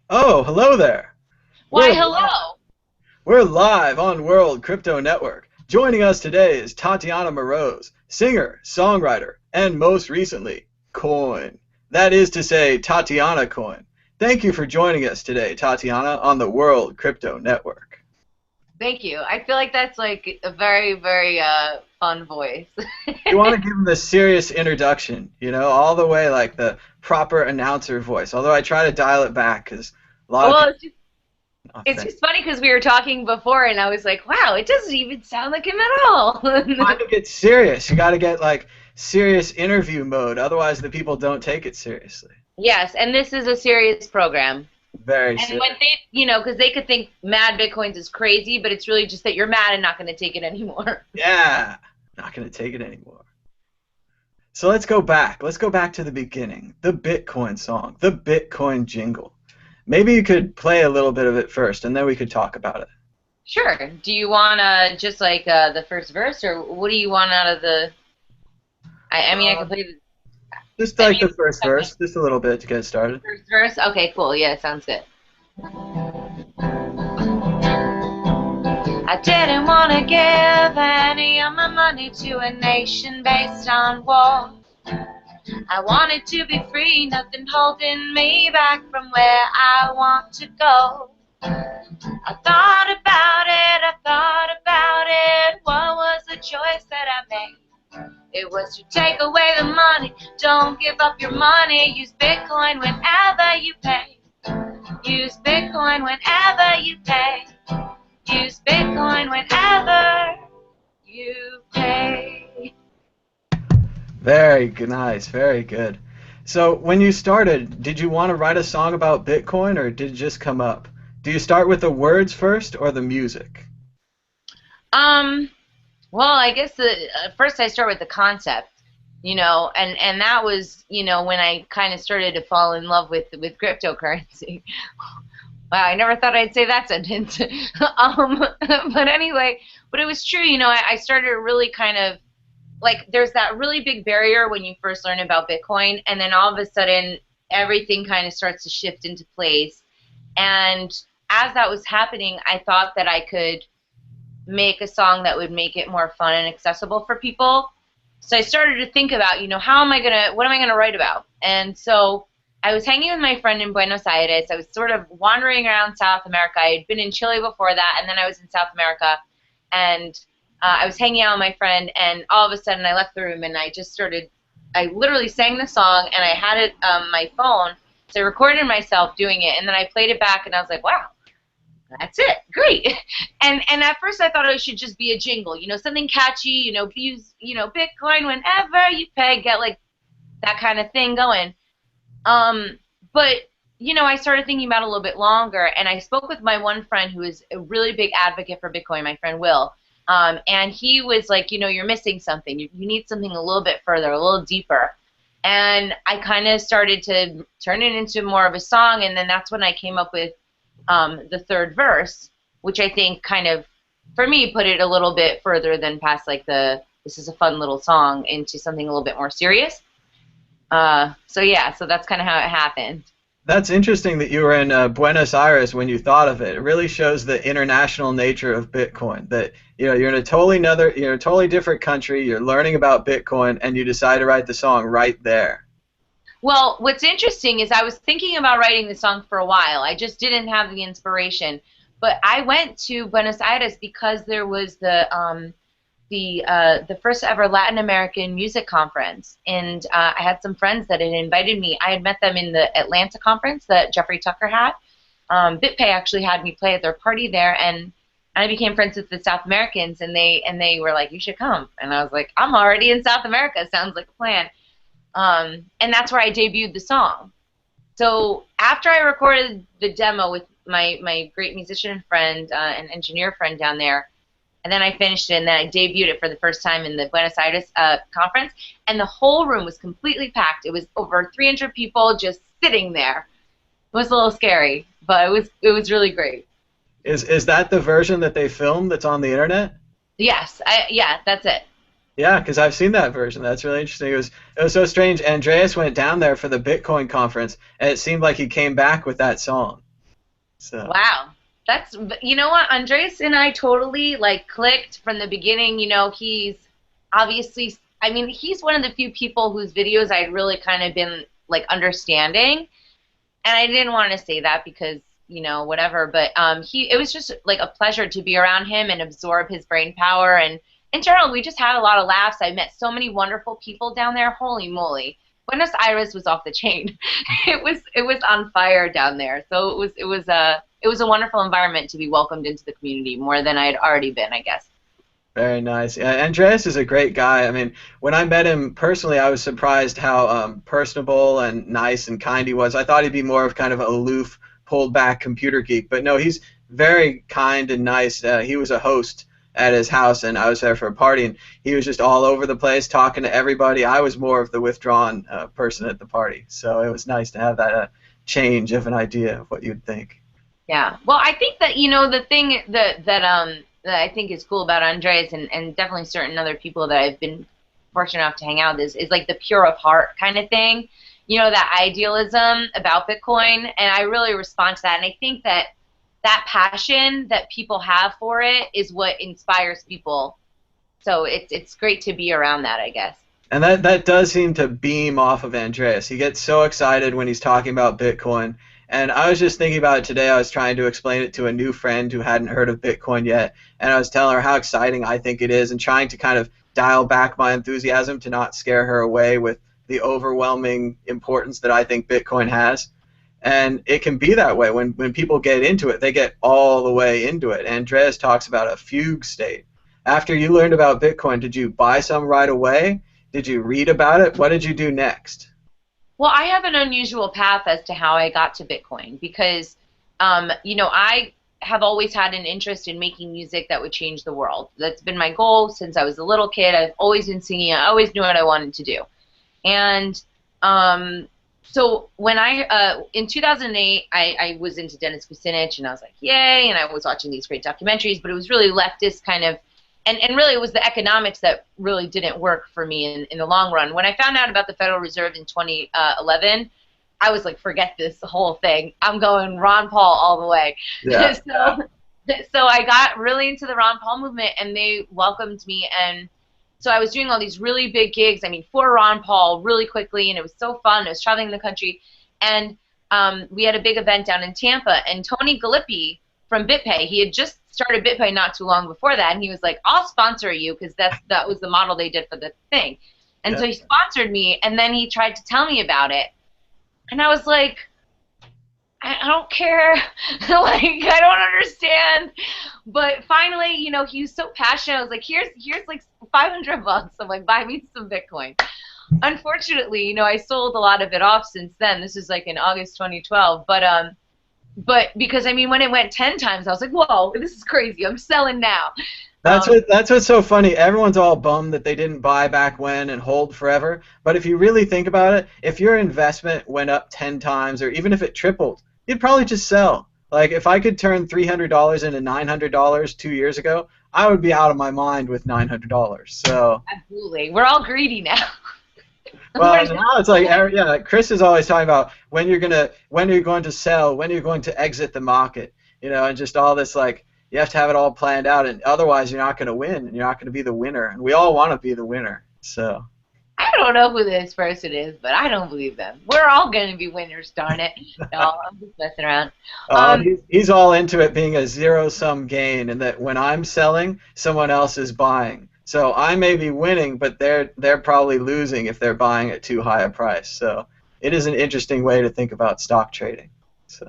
Oh, hello there. Why, We're live, hello. we're live on World Crypto Network. Joining us today is Tatiana Moroz, singer, songwriter, and most recently, Coin. That is to say, Tatiana Coin. Thank you for joining us today, Tatiana, on the World Crypto Network. Thank you. I feel like that's like a very, very fun voice. You want to give them the serious introduction, all the way like the proper announcer voice. Although I try to dial it back because a lot of Well, people. Oh, it's just funny because we were talking before, and I was like, "Wow, it doesn't even sound like him at all." Time to get serious. You got to get like serious interview mode. Otherwise, the people don't take it seriously. Yes, and this is a serious program. Very And serious. when because they could think mad bitcoins is crazy, but it's really just that you're mad and not going to take it anymore. Yeah. Not going to take it anymore. So let's go back. Let's go back to the beginning. The Bitcoin song, the Bitcoin jingle. Maybe you could play a little bit of it first, and then we could talk about it. Sure. Do you want just like the first verse, or what do you want out of the? I mean, I Uh, can play the. just I like mean, the first verse, just a little bit to get started. first verse. Okay, cool. Yeah, sounds good. I didn't want to give any of my money to a nation based on war. I wanted to be free, nothing holding me back from where I want to go. I thought about it. What was the choice that I made? It was to take away the money. Don't give up your money. Use Bitcoin whenever you pay. Use Bitcoin whenever you pay. Use Bitcoin whenever you pay. Very nice, very good. So when you started, did you want to write a song about Bitcoin or did it just come up? Do you start with the words first or the music? Um, well, I guess first I start with the concept, and that was, when I kind of started to fall in love with cryptocurrency. Wow, I never thought I'd say that sentence. But anyway, but it was true, I started to really kind of like there's that really big barrier when you first learn about Bitcoin, and then all of a sudden everything kind of starts to shift into place. And as that was happening, I thought that I could make a song that would make it more fun and accessible for people. So I started to think about, what am I gonna write about? And so I was hanging with my friend in Buenos Aires. I was sort of wandering around South America. I had been in Chile before that, and then I was in South America, and I was hanging out with my friend, and all of a sudden I left the room, and I literally sang the song, and I had it on my phone, so I recorded myself doing it, and then I played it back, and I was like, wow, that's it, great. And at first I thought it should just be a jingle, something catchy, use, Bitcoin whenever you pay, get like that kind of thing going. Um, but I started thinking about it a little bit longer, and I spoke with my one friend who is a really big advocate for Bitcoin, my friend Will. And he was like, you're missing something. You need something a little bit further, a little deeper. And I kind of started to turn it into more of a song, and then that's when I came up with the third verse, which I think kind of, for me, put it a little bit further than past like this is a fun little song into something a little bit more serious. So yeah, so that's kind of how it happened. That's interesting that you were in Buenos Aires when you thought of it. It really shows the international nature of Bitcoin. That you're in you're a totally different country. You're learning about Bitcoin, and you decide to write the song right there. Well, what's interesting is I was thinking about writing the song for a while. I just didn't have the inspiration. But I went to Buenos Aires because there was the first ever Latin American music conference, and I had some friends that had invited me. I had met them in the Atlanta conference that Jeffrey Tucker had. BitPay actually had me play at their party there, and I became friends with the South Americans, and they were like, "You should come," and I was like, "I'm already in South America. Sounds like a plan." And that's where I debuted the song. So after I recorded the demo with my great musician friend and engineer friend down there, and then I finished it, and then I debuted it for the first time in the Buenos Aires conference, and the whole room was completely packed. It was over 300 people just sitting there. It was a little scary, but it was really great. Is that the version that they filmed that's on the internet? Yes, yeah, that's it. Yeah, because I've seen that version. That's really interesting. It was so strange. Andreas went down there for the Bitcoin conference, and it seemed like he came back with that song. So Wow. That's, you know what, Andres and I totally like clicked from the beginning. You know, he's obviously, I mean, he's one of the few people whose videos I'd really kind of been like understanding. And I didn't want to say that because, you know, whatever, but it was just like a pleasure to be around him and absorb his brain power. And in general, we just had a lot of laughs. I met so many wonderful people down there. Holy moly. Buenos Aires was off the chain. It was on fire down there. So it was a wonderful environment to be welcomed into the community more than I'd already been, I guess. very nice. Yeah, Andreas is a great guy. I mean, when I met him personally, I was surprised how personable and nice and kind he was. I thought he'd be more of kind of an aloof, pulled back computer geek, but no, he's very kind and nice. He was a host at his house, and I was there for a party, and he was just all over the place talking to everybody. I was more of the withdrawn person at the party, so it was nice to have that change of an idea of what you'd think. Yeah. Well, I think that, you know, the thing that I think is cool about Andres and definitely certain other people that I've been fortunate enough to hang out with is like the pure of heart kind of thing. You know, that idealism about Bitcoin, and I really respond to that. And I think that that passion that people have for it is what inspires people. So it's great to be around that, I guess. And that does seem to beam off of Andreas. He gets so excited when he's talking about Bitcoin. And I was just thinking about it today. I was trying to explain it to a new friend who hadn't heard of Bitcoin yet. And I was telling her how exciting I think it is and trying to kind of dial back my enthusiasm to not scare her away with the overwhelming importance that I think Bitcoin has. And it can be that way. When people get into it, they get all the way into it. Andreas talks about a fugue state. After you learned about Bitcoin, did you buy some right away? Did you read about it? What did you do next? Well, I have an unusual path as to how I got to Bitcoin because, you know, I have always had an interest in making music that would change the world. That's been my goal since I was a little kid. I've always been singing. I always knew what I wanted to do. And so when in 2008, I was into Dennis Kucinich, and I was like, yay, and I was watching these great documentaries, but it was really leftist kind of, and really it was the economics that really didn't work for me in the long run. When I found out about the Federal Reserve in 2011, I was like, forget this whole thing. I'm going Ron Paul all the way. Yeah. So I got really into the Ron Paul movement, and they welcomed me, and so I was doing all these really big gigs, I mean, for Ron Paul really quickly, and it was so fun. I was traveling the country, and we had a big event down in Tampa, and Tony Galippi from BitPay, he had just started BitPay not too long before that, and he was like, I'll sponsor you, because that was the model they did for the thing. And Yeah. so he sponsored me, and then he tried to tell me about it, and I was like, I don't care, like, I don't understand. But finally, you know, he was so passionate. I was like, here's like $500. I'm like, buy me some Bitcoin. Unfortunately, you know, I sold a lot of it off since then. This is like in August 2012. But because I mean, when it went 10 times, I was like, whoa, this is crazy. I'm selling now. That's what's so funny. Everyone's all bummed that they didn't buy back when and hold forever. But if you really think about it, if your investment went up 10 times or even if it tripled, you'd probably just sell. Like if I could turn $300 into $900 2 years ago, I would be out of my mind with $900. So Absolutely. We're all greedy now. well, now it's like yeah, like Chris is always talking about when you're going to sell, when you're going to exit the market, you know, and just all this like you have to have it all planned out, and otherwise you're not going to win, and you're not going to be the winner, and we all want to be the winner. So I don't know who this person is, but I don't believe them. We're all going to be winners, darn it. No, I'm just messing around. he's all into it being a zero-sum gain, and that when I'm selling, someone else is buying. So I may be winning, but they're probably losing if they're buying at too high a price. So it is an interesting way to think about stock trading. So.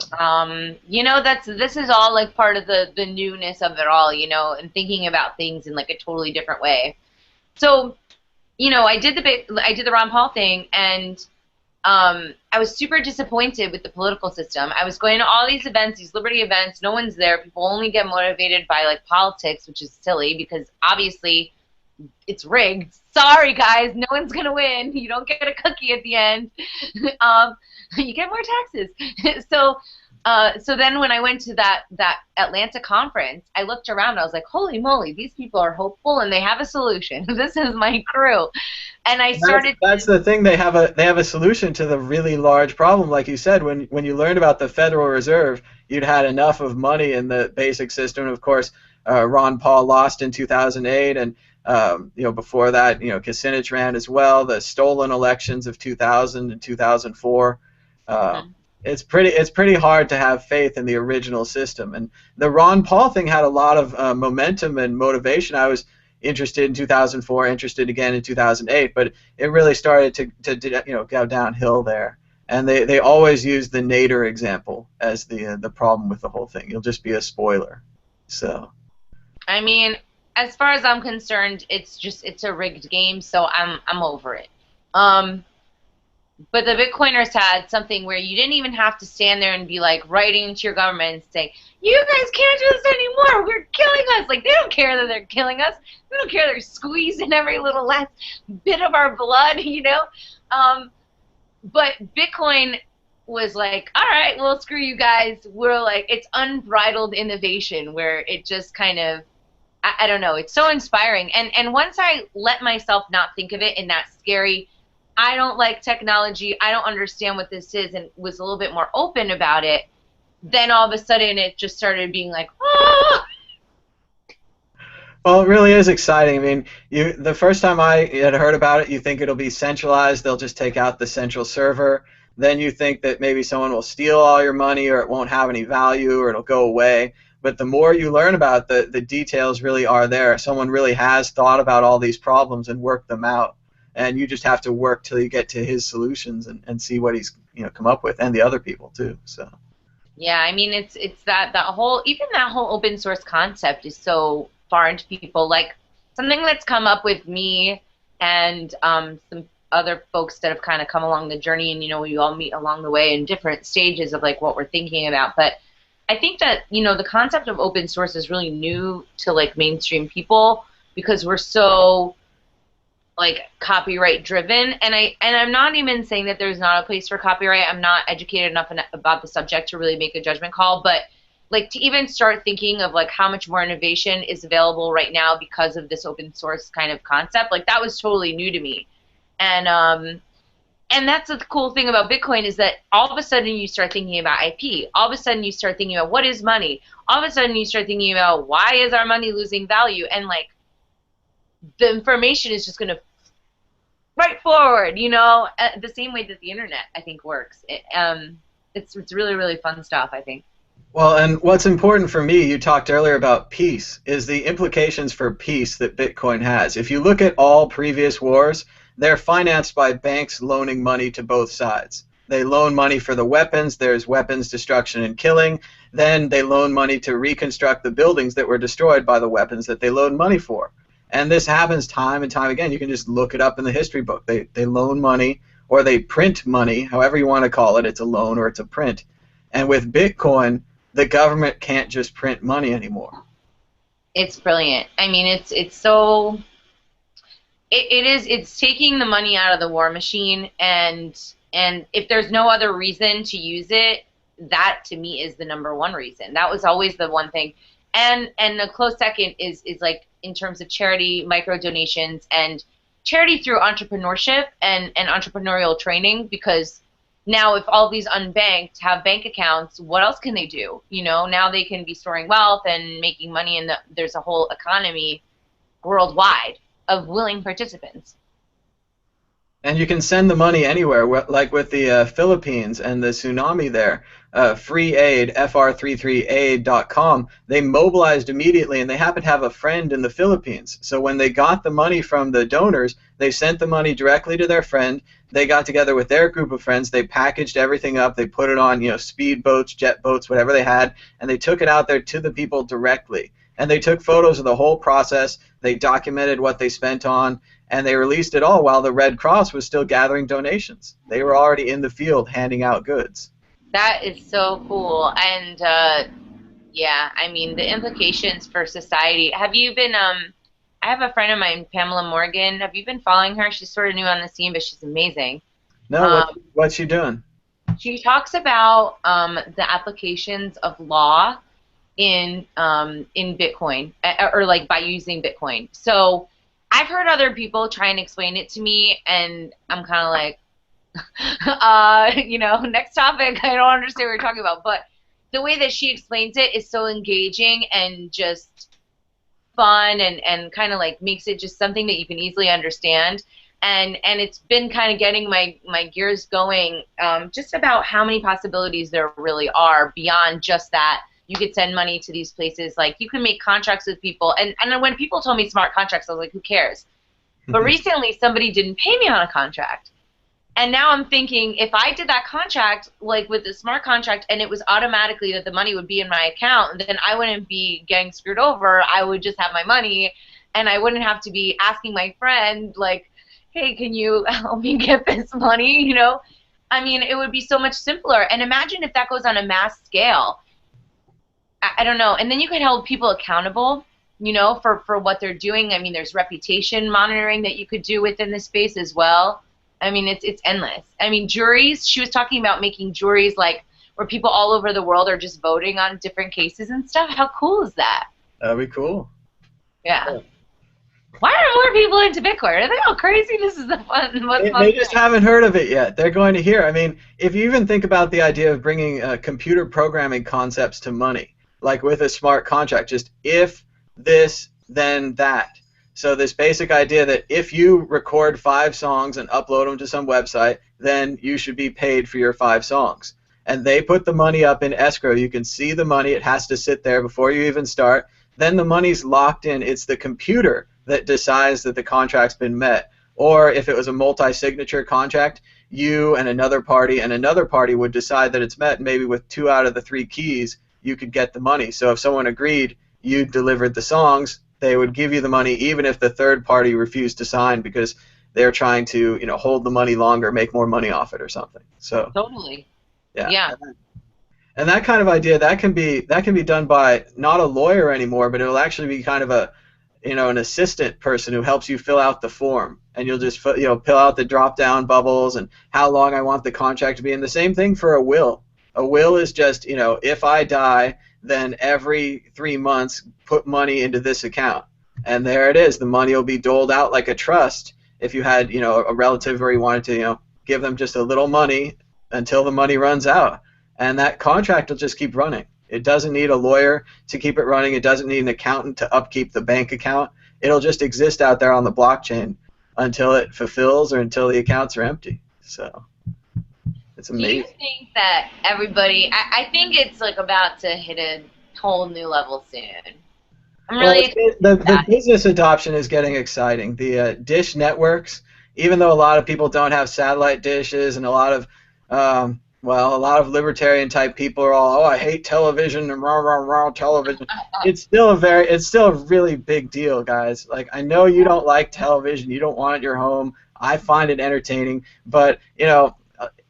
You know, this is all like part of the newness of it all, you know, and thinking about things in like a totally different way. So, you know, I did the Ron Paul thing, and I was super disappointed with the political system. I was going to all these events, these liberty events, no one's there. People only get motivated by like politics, which is silly because obviously it's rigged. Sorry guys, no one's gonna win. You don't get a cookie at the end. You get more taxes. So So then when I went to that Atlanta conference, I looked around. I was like, "Holy moly, these people are hopeful and they have a solution. This is my crew." And I That's started that's the thing. They have a solution to the really large problem, like you said. When you learned about the Federal Reserve, you'd had enough of money in the basic system. Of course, Ron Paul lost in 2008, and before that, Kucinich ran as well. The stolen elections of 2000 and 2004. Uh, to. it's pretty hard to have faith in the original system. And the Ron Paul thing had a lot of momentum and motivation. I was interested in 2004, interested again in 2008, but it really started to go downhill there. And they always use the Nader example as the problem with the whole thing. You'll just be a spoiler. So I mean, as far as I'm concerned, it's a rigged game, so I'm over it. Um, but the Bitcoiners had something where you didn't even have to stand there and be like writing to your government and saying, "You guys can't do this anymore. We're killing us." Like they don't care that they're killing us. They don't care they're squeezing every little last bit of our blood, you know. But Bitcoin was like, "All right, well, screw you guys." We're like, it's unbridled innovation where it just kind of I don't know. It's so inspiring. And once I let myself not think of it in that scary, I don't like technology, I don't understand what this is, and was a little bit more open about it, then all of a sudden it just started being like, oh, well, it really is exciting. I mean, the first time I had heard about it, you think it'll be centralized. They'll just take out the central server. Then you think that maybe someone will steal all your money, or it won't have any value, or it'll go away. But the more you learn about the details really are there. Someone really has thought about all these problems and worked them out. And you just have to work till you get to his solutions and see what he's come up with, and the other people too. So. yeah, I mean, it's that whole, even that whole open source concept is so foreign to people. Like something that's come up with me and some other folks that have kind of come along the journey, and we all meet along the way in different stages of like what we're thinking about. But I think that the concept of open source is really new to like mainstream people because we're so like copyright driven, and I'm not even saying that there's not a place for copyright. I'm not educated enough about the subject to really make a judgment call, but like to even start thinking of like how much more innovation is available right now because of this open source kind of concept, like that was totally new to me. And that's the cool thing about Bitcoin is that all of a sudden you start thinking about IP. All of a sudden you start thinking about what is money. All of a sudden you start thinking about why is our money losing value, and like the information is just going to right forward, the same way that the internet, I think, works. It's really, really fun stuff, I think. Well, and what's important for me, you talked earlier about peace, is the implications for peace that Bitcoin has. If you look at all previous wars, they're financed by banks loaning money to both sides. They loan money for the weapons, there's weapons destruction and killing, then they loan money to reconstruct the buildings that were destroyed by the weapons that they loaned money for. And this happens time and time again. You can just look it up in the history book. They loan money, or they print money, however you want to call it. It's a loan or it's a print. And with Bitcoin, the government can't just print money anymore. It's brilliant. I mean, it's so it's taking the money out of the war machine, and if there's no other reason to use it, that to me is the number one reason. That was always the one thing. And the close second is like in terms of charity, micro donations, and charity through entrepreneurship and entrepreneurial training, because now if all these unbanked have bank accounts, what else can they do? Now they can be storing wealth and making money, and there's a whole economy worldwide of willing participants. And you can send the money anywhere, like with the Philippines and the tsunami there. Free Aid, fr33aid.com, they mobilized immediately, and they happened to have a friend in the Philippines. So when they got the money from the donors, they sent the money directly to their friend. They got together with their group of friends. They packaged everything up. They put it on, speed boats, jet boats, whatever they had, and they took it out there to the people directly. And they took photos of the whole process. They documented what they spent on, and they released it all while the Red Cross was still gathering donations. They were already in the field handing out goods. That is so cool. And yeah, I mean the implications for society. Have you been I have a friend of mine, Pamela Morgan. Have you been following her? She's sort of new on the scene, but she's amazing. No, what's she doing? She talks about the applications of law in Bitcoin, or like by using Bitcoin. So I've heard other people try and explain it to me, and I'm kind of like, next topic. I don't understand what you're talking about, but the way that she explains it is so engaging and just fun, and kind of like makes it just something that you can easily understand. And it's been kind of getting my gears going, just about how many possibilities there really are beyond just that. You could send money to these places, like you can make contracts with people, and when people told me smart contracts, I was like, who cares? But recently somebody didn't pay me on a contract. And now I'm thinking, if I did that contract, like with the smart contract, and it was automatically that the money would be in my account, then I wouldn't be getting screwed over. I would just have my money, and I wouldn't have to be asking my friend, like, hey, can you help me get this money? I mean, it would be so much simpler. And imagine if that goes on a mass scale. I don't know. And then you could hold people accountable, for what they're doing. I mean, there's reputation monitoring that you could do within the space as well. I mean, it's endless. I mean, juries, she was talking about making juries like where people all over the world are just voting on different cases and stuff. How cool is that? That'd be cool. Yeah. Why are more people into Bitcoin? Are they all crazy? This is the fun. They just haven't heard of it yet. They're going to hear. I mean, if you even think about the idea of bringing computer programming concepts to money, like with a smart contract, just if this, then that. So this basic idea that if you record 5 songs and upload them to some website, then you should be paid for your 5 songs. And they put the money up in escrow. You can see the money. It has to sit there before you even start. Then the money's locked in. It's the computer that decides that the contract's been met. Or if it was a multi-signature contract, you and another party would decide that it's met. Maybe with 2 out of the 3 keys, you could get the money. So if someone agreed, you delivered the songs, they would give you the money even if the third party refused to sign because they're trying to, hold the money longer, make more money off it or something. So totally. yeah. Yeah. And that kind of idea, that can be done by not a lawyer anymore, but it'll actually be kind of a, an assistant person who helps you fill out the form, and you'll just fill out the drop-down bubbles and how long I want the contract to be. And the same thing for a will. A will is just, if I die, then every 3 months put money into this account, and there it is. The money will be doled out like a trust. If you had, a relative where you wanted to, give them just a little money until the money runs out, and that contract will just keep running. It doesn't need a lawyer to keep it running. It doesn't need an accountant to upkeep the bank account. It'll just exist out there on the blockchain until it fulfills or until the accounts are empty. So it's amazing. Do you think that everybody, I think it's like about to hit a whole new level soon. I'm really the business adoption is getting exciting. The dish networks, even though a lot of people don't have satellite dishes, and a lot of a lot of libertarian type people are all, I hate television and rah television. It's still a really big deal, guys. Like, I know you don't like television, you don't want it in your home. I find it entertaining, but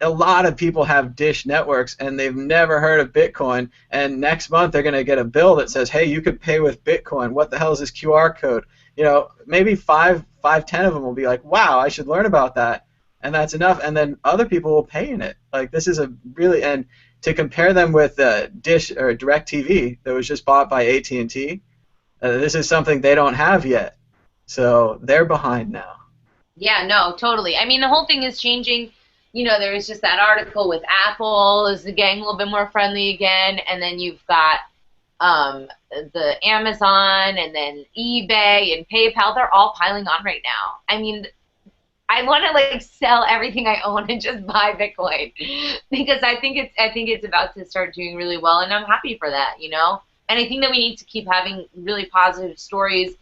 a lot of people have dish networks and they've never heard of Bitcoin, and next month they're going to get a bill that says, hey, you could pay with Bitcoin. What the hell is this QR code? Maybe 10 of them will be like, wow, I should learn about that. And that's enough, and then other people will pay in it. Like, this is and to compare them with Dish or DirecTV that was just bought by AT&T, this is something they don't have yet, so they're behind now. Yeah, no, totally. I mean, the whole thing is changing. There was just that article with Apple is getting a little bit more friendly again, and then you've got the Amazon, and then eBay and PayPal. They're all piling on right now. I mean, I want to sell everything I own and just buy Bitcoin because I think it's about to start doing really well, and I'm happy for that, And I think that we need to keep having really positive stories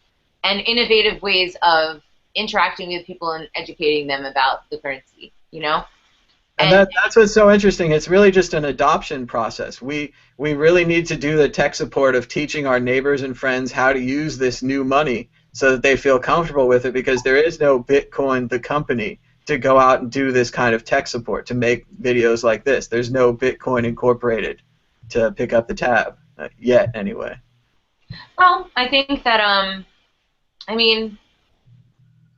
and innovative ways of interacting with people and educating them about the currency, And that's what's so interesting. It's really just an adoption process. We really need to do the tech support of teaching our neighbors and friends how to use this new money so that they feel comfortable with it, because there is no Bitcoin, the company, to go out and do this kind of tech support, to make videos like this. There's no Bitcoin Incorporated to pick up the tab, yet anyway. Well, I think that, I mean,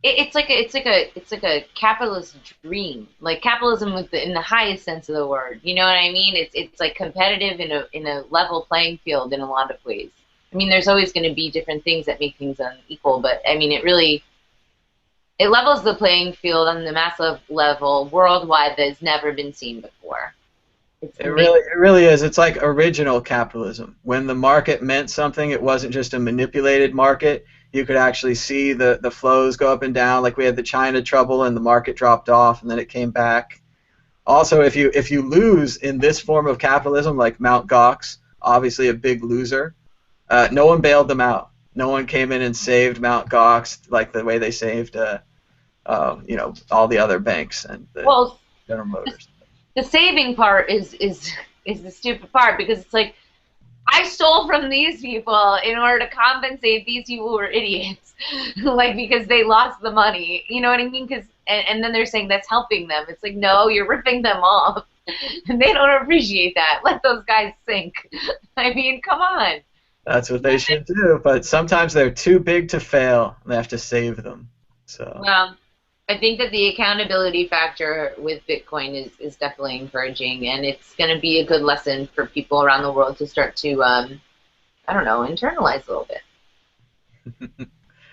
it's like a capitalist dream, like capitalism with in the highest sense of the word. You know what I mean? It's like competitive in a level playing field in a lot of ways. I mean, there's always going to be different things that make things unequal, but I mean, it levels the playing field on the massive level worldwide that has never been seen before. It's amazing. It really is. It's like original capitalism. When the market meant something, it wasn't just a manipulated market. You could actually see the flows go up and down. Like we had the China trouble and the market dropped off and then it came back. Also, if you lose in this form of capitalism, like Mt. Gox, obviously a big loser, no one bailed them out. No one came in and saved Mt. Gox like the way they saved, all the other banks and the Well, General Motors. the saving part is the stupid part because it's like I stole from these people in order to compensate these people who were idiots, like because they lost the money. You know what I mean? And then they're saying that's helping them. It's like no, you're ripping them off, and they don't appreciate that. Let those guys sink. I mean, come on. That's what they should do, but sometimes they're too big to fail, and they have to save them. So. Well, I think that the accountability factor with Bitcoin is definitely encouraging, and it's going to be a good lesson for people around the world to start to, I don't know, internalize a little bit.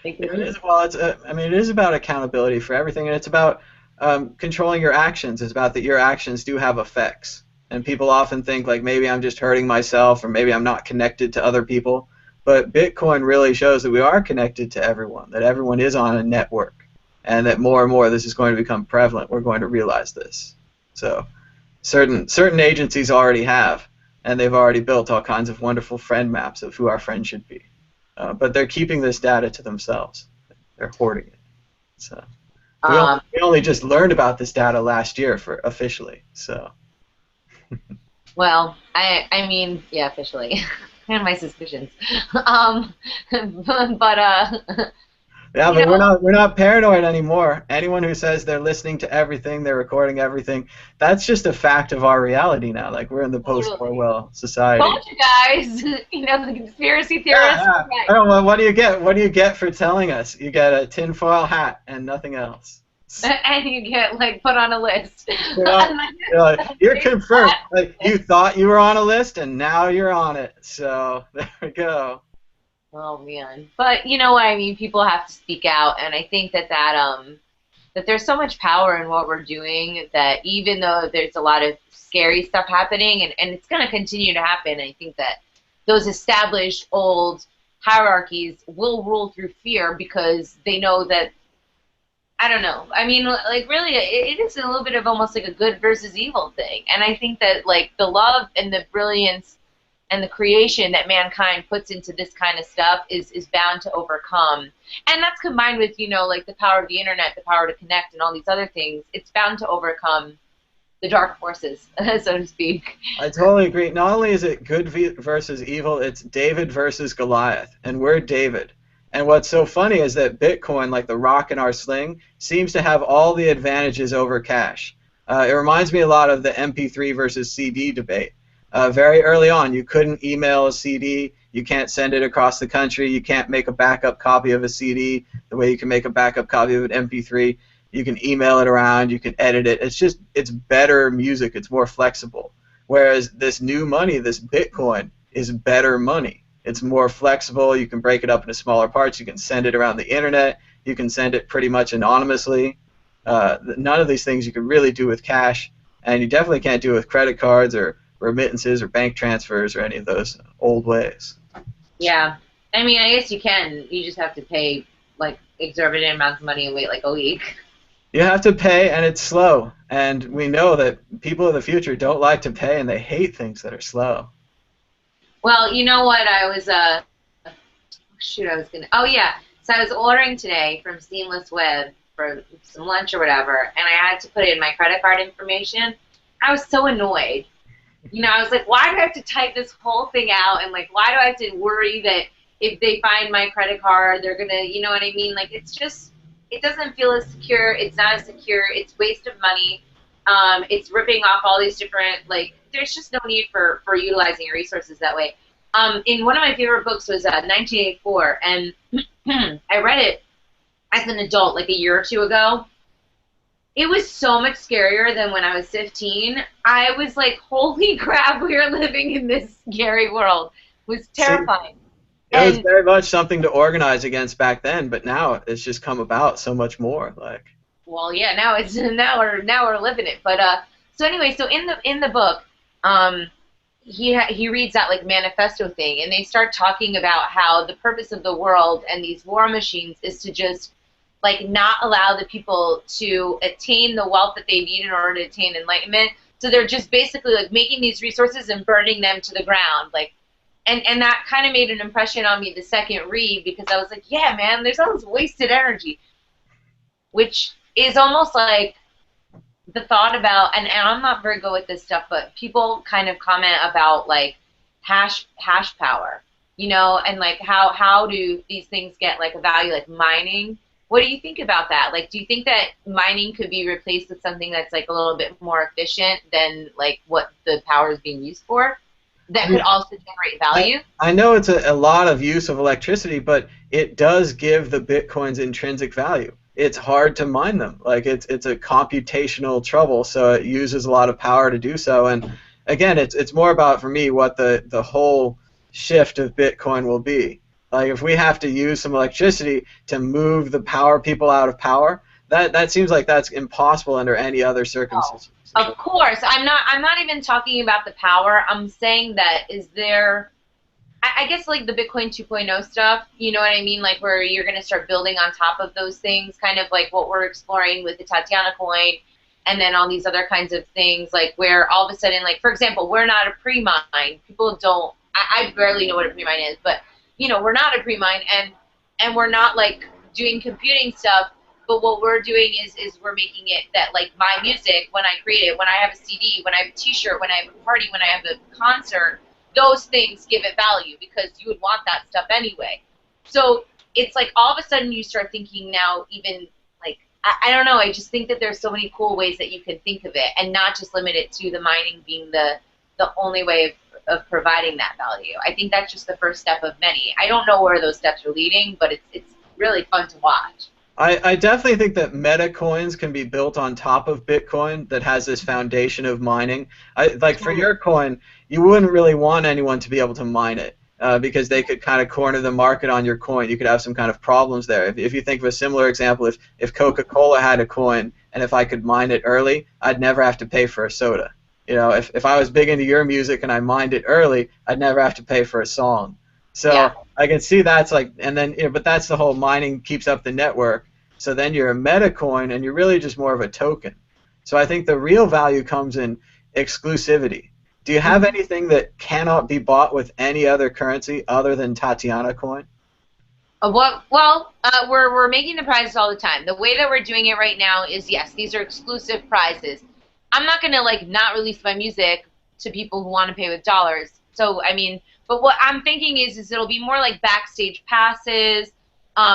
It is, well, it is about accountability for everything, and it's about controlling your actions. It's about that your actions do have effects, and people often think like maybe I'm just hurting myself, or maybe I'm not connected to other people. But Bitcoin really shows that we are connected to everyone, that everyone is on a network, and that more and more this is going to become prevalent. We're going to realize this. So certain agencies already have, and they've already built all kinds of wonderful friend maps of who our friends should be. But they're keeping this data to themselves. They're hoarding it. So we only just learned about this data last year officially. So. Well, I mean, yeah, officially. I have my suspicions. Yeah, but we're not paranoid anymore. Anyone who says they're listening to everything, they're recording everything, that's just a fact of our reality now. Like we're in the post-Orwell society. Told you guys, the conspiracy theorists. Yeah. Oh, well, what do you get? What do you get for telling us? You get a tinfoil hat and nothing else. And you get like put on a list. You're confirmed. Like you thought you were on a list, and now you're on it. So there we go. Oh man, but you know what I mean. People have to speak out, and I think that there's so much power in what we're doing that even though there's a lot of scary stuff happening, and it's going to continue to happen, I think that those established old hierarchies will rule through fear because they know that. I don't know. I mean, like really, it is a little bit of almost like a good versus evil thing, and I think that like the love and the brilliance and the creation that mankind puts into this kind of stuff is bound to overcome. And that's combined with, like the power of the internet, the power to connect and all these other things. It's bound to overcome the dark forces, so to speak. I totally agree. Not only is it good versus evil, it's David versus Goliath, and we're David. And what's so funny is that Bitcoin, like the rock in our sling, seems to have all the advantages over cash. It reminds me a lot of the MP3 versus CD debate. Very early on, you couldn't email a CD, you can't send it across the country, you can't make a backup copy of a CD the way you can make a backup copy of an MP3. You can email it around, you can edit it. It's better music, it's more flexible. Whereas this new money, this Bitcoin, is better money. It's more flexible, you can break it up into smaller parts, you can send it around the internet, you can send it pretty much anonymously. None of these things you can really do with cash, and you definitely can't do it with credit cards or remittances or bank transfers or any of those old ways. Yeah. I mean, I guess you can. You just have to pay, like, exorbitant amounts of money and wait, like, a week. You have to pay, and it's slow. And we know that people of the future don't like to pay, and they hate things that are slow. Well, you know what? I was, oh, yeah. So I was ordering today from Seamless Web for some lunch or whatever, and I had to put in my credit card information. I was so annoyed. I was like, why do I have to type this whole thing out? And, like, why do I have to worry that if they find my credit card, they're going to, you know what I mean? Like, it's just, it doesn't feel as secure. It's not as secure. It's waste of money. It's ripping off all these different, like, there's just no need for utilizing your resources that way. In one of my favorite books was 1984, and I read it. as an adult, like a year or two ago, it was so much scarier than when I was 15. I was like, holy crap, we are living in this scary world. It was See, terrifying. it was And very much something to organize against back then, but now it's just come about so much more. Like, well, yeah, now it's now we're living it. But so anyway, so in the book, um, he reads that like manifesto thing, and they start talking about how the purpose of the world and these war machines is to just like not allow the people to attain the wealth that they need in order to attain enlightenment. So they're just basically like making these resources and burning them to the ground, like. And that kind of made an impression on me the second read, because I was like, yeah, man, there's all this wasted energy, which is almost like the thought about, and I'm not very good with this stuff, but people kind of comment about like hash power, you know, and like how do these things get like a value, like mining? What do you think about that? Like, do you think that mining could be replaced with something that's like a little bit more efficient than like what the power is being used for? That could also generate value? I know it's a lot of use of electricity, but it does give the Bitcoins intrinsic value. It's hard to mine them. Like it's a computational trouble, so it uses a lot of power to do so. And again, it's more about, for me, what the whole shift of Bitcoin will be. Like if we have to use some electricity to move the power people out of power, that seems like that's impossible under any other circumstances. Of course. I'm not even talking about the power. I'm saying that is there, I guess like the Bitcoin 2.0 stuff, you know what I mean? Like where you're going to start building on top of those things, kind of like what we're exploring with the Tatiana coin, and then all these other kinds of things, like where all of a sudden, like for example, we're not a pre-mine. People don't, I barely know what a pre-mine is, but you know, we're not a pre-mine, and we're not like doing computing stuff. But what we're doing is we're making it that like my music, when I create it, when I have a CD, when I have a T-shirt, when I have a party, when I have a concert, those things give it value because you would want that stuff anyway. So it's like all of a sudden you start thinking now, even like I don't know, I just think that there's so many cool ways that you can think of it, and not just limit it to the mining being the only way of providing that value. I think that's just the first step of many. I don't know where those steps are leading, but it's really fun to watch. I definitely think that meta coins can be built on top of Bitcoin that has this foundation of mining. Like for your coin, you wouldn't really want anyone to be able to mine it because they could kind of corner the market on your coin. You could have some kind of problems there. If you think of a similar example, if Coca-Cola had a coin and if I could mine it early, I'd never have to pay for a soda. You know, if I was big into your music and I mined it early, I'd never have to pay for a song. So yeah. I can see that's like, and then, but that's the whole mining keeps up the network. So then you're a meta coin, and you're really just more of a token. So I think the real value comes in exclusivity. Do you have anything that cannot be bought with any other currency other than Tatiana coin? We're making the prizes all the time. The way that we're doing it right now is, yes, these are exclusive prizes. I'm not going to like not release my music to people who want to pay with dollars. So I mean, but what I'm thinking is it'll be more like backstage passes,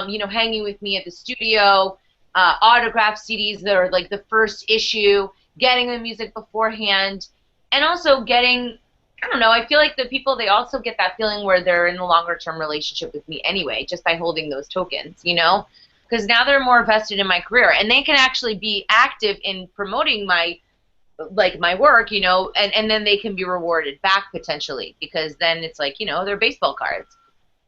you know, hanging with me at the studio, autograph CDs that are like the first issue, getting the music beforehand, and also getting, I don't know, I feel like the people, they also get that feeling where they're in a longer-term relationship with me anyway, just by holding those tokens, you know? Because now they're more vested in my career, and they can actually be active in promoting my work, you know, and then they can be rewarded back potentially, because then it's like, you know, they're baseball cards.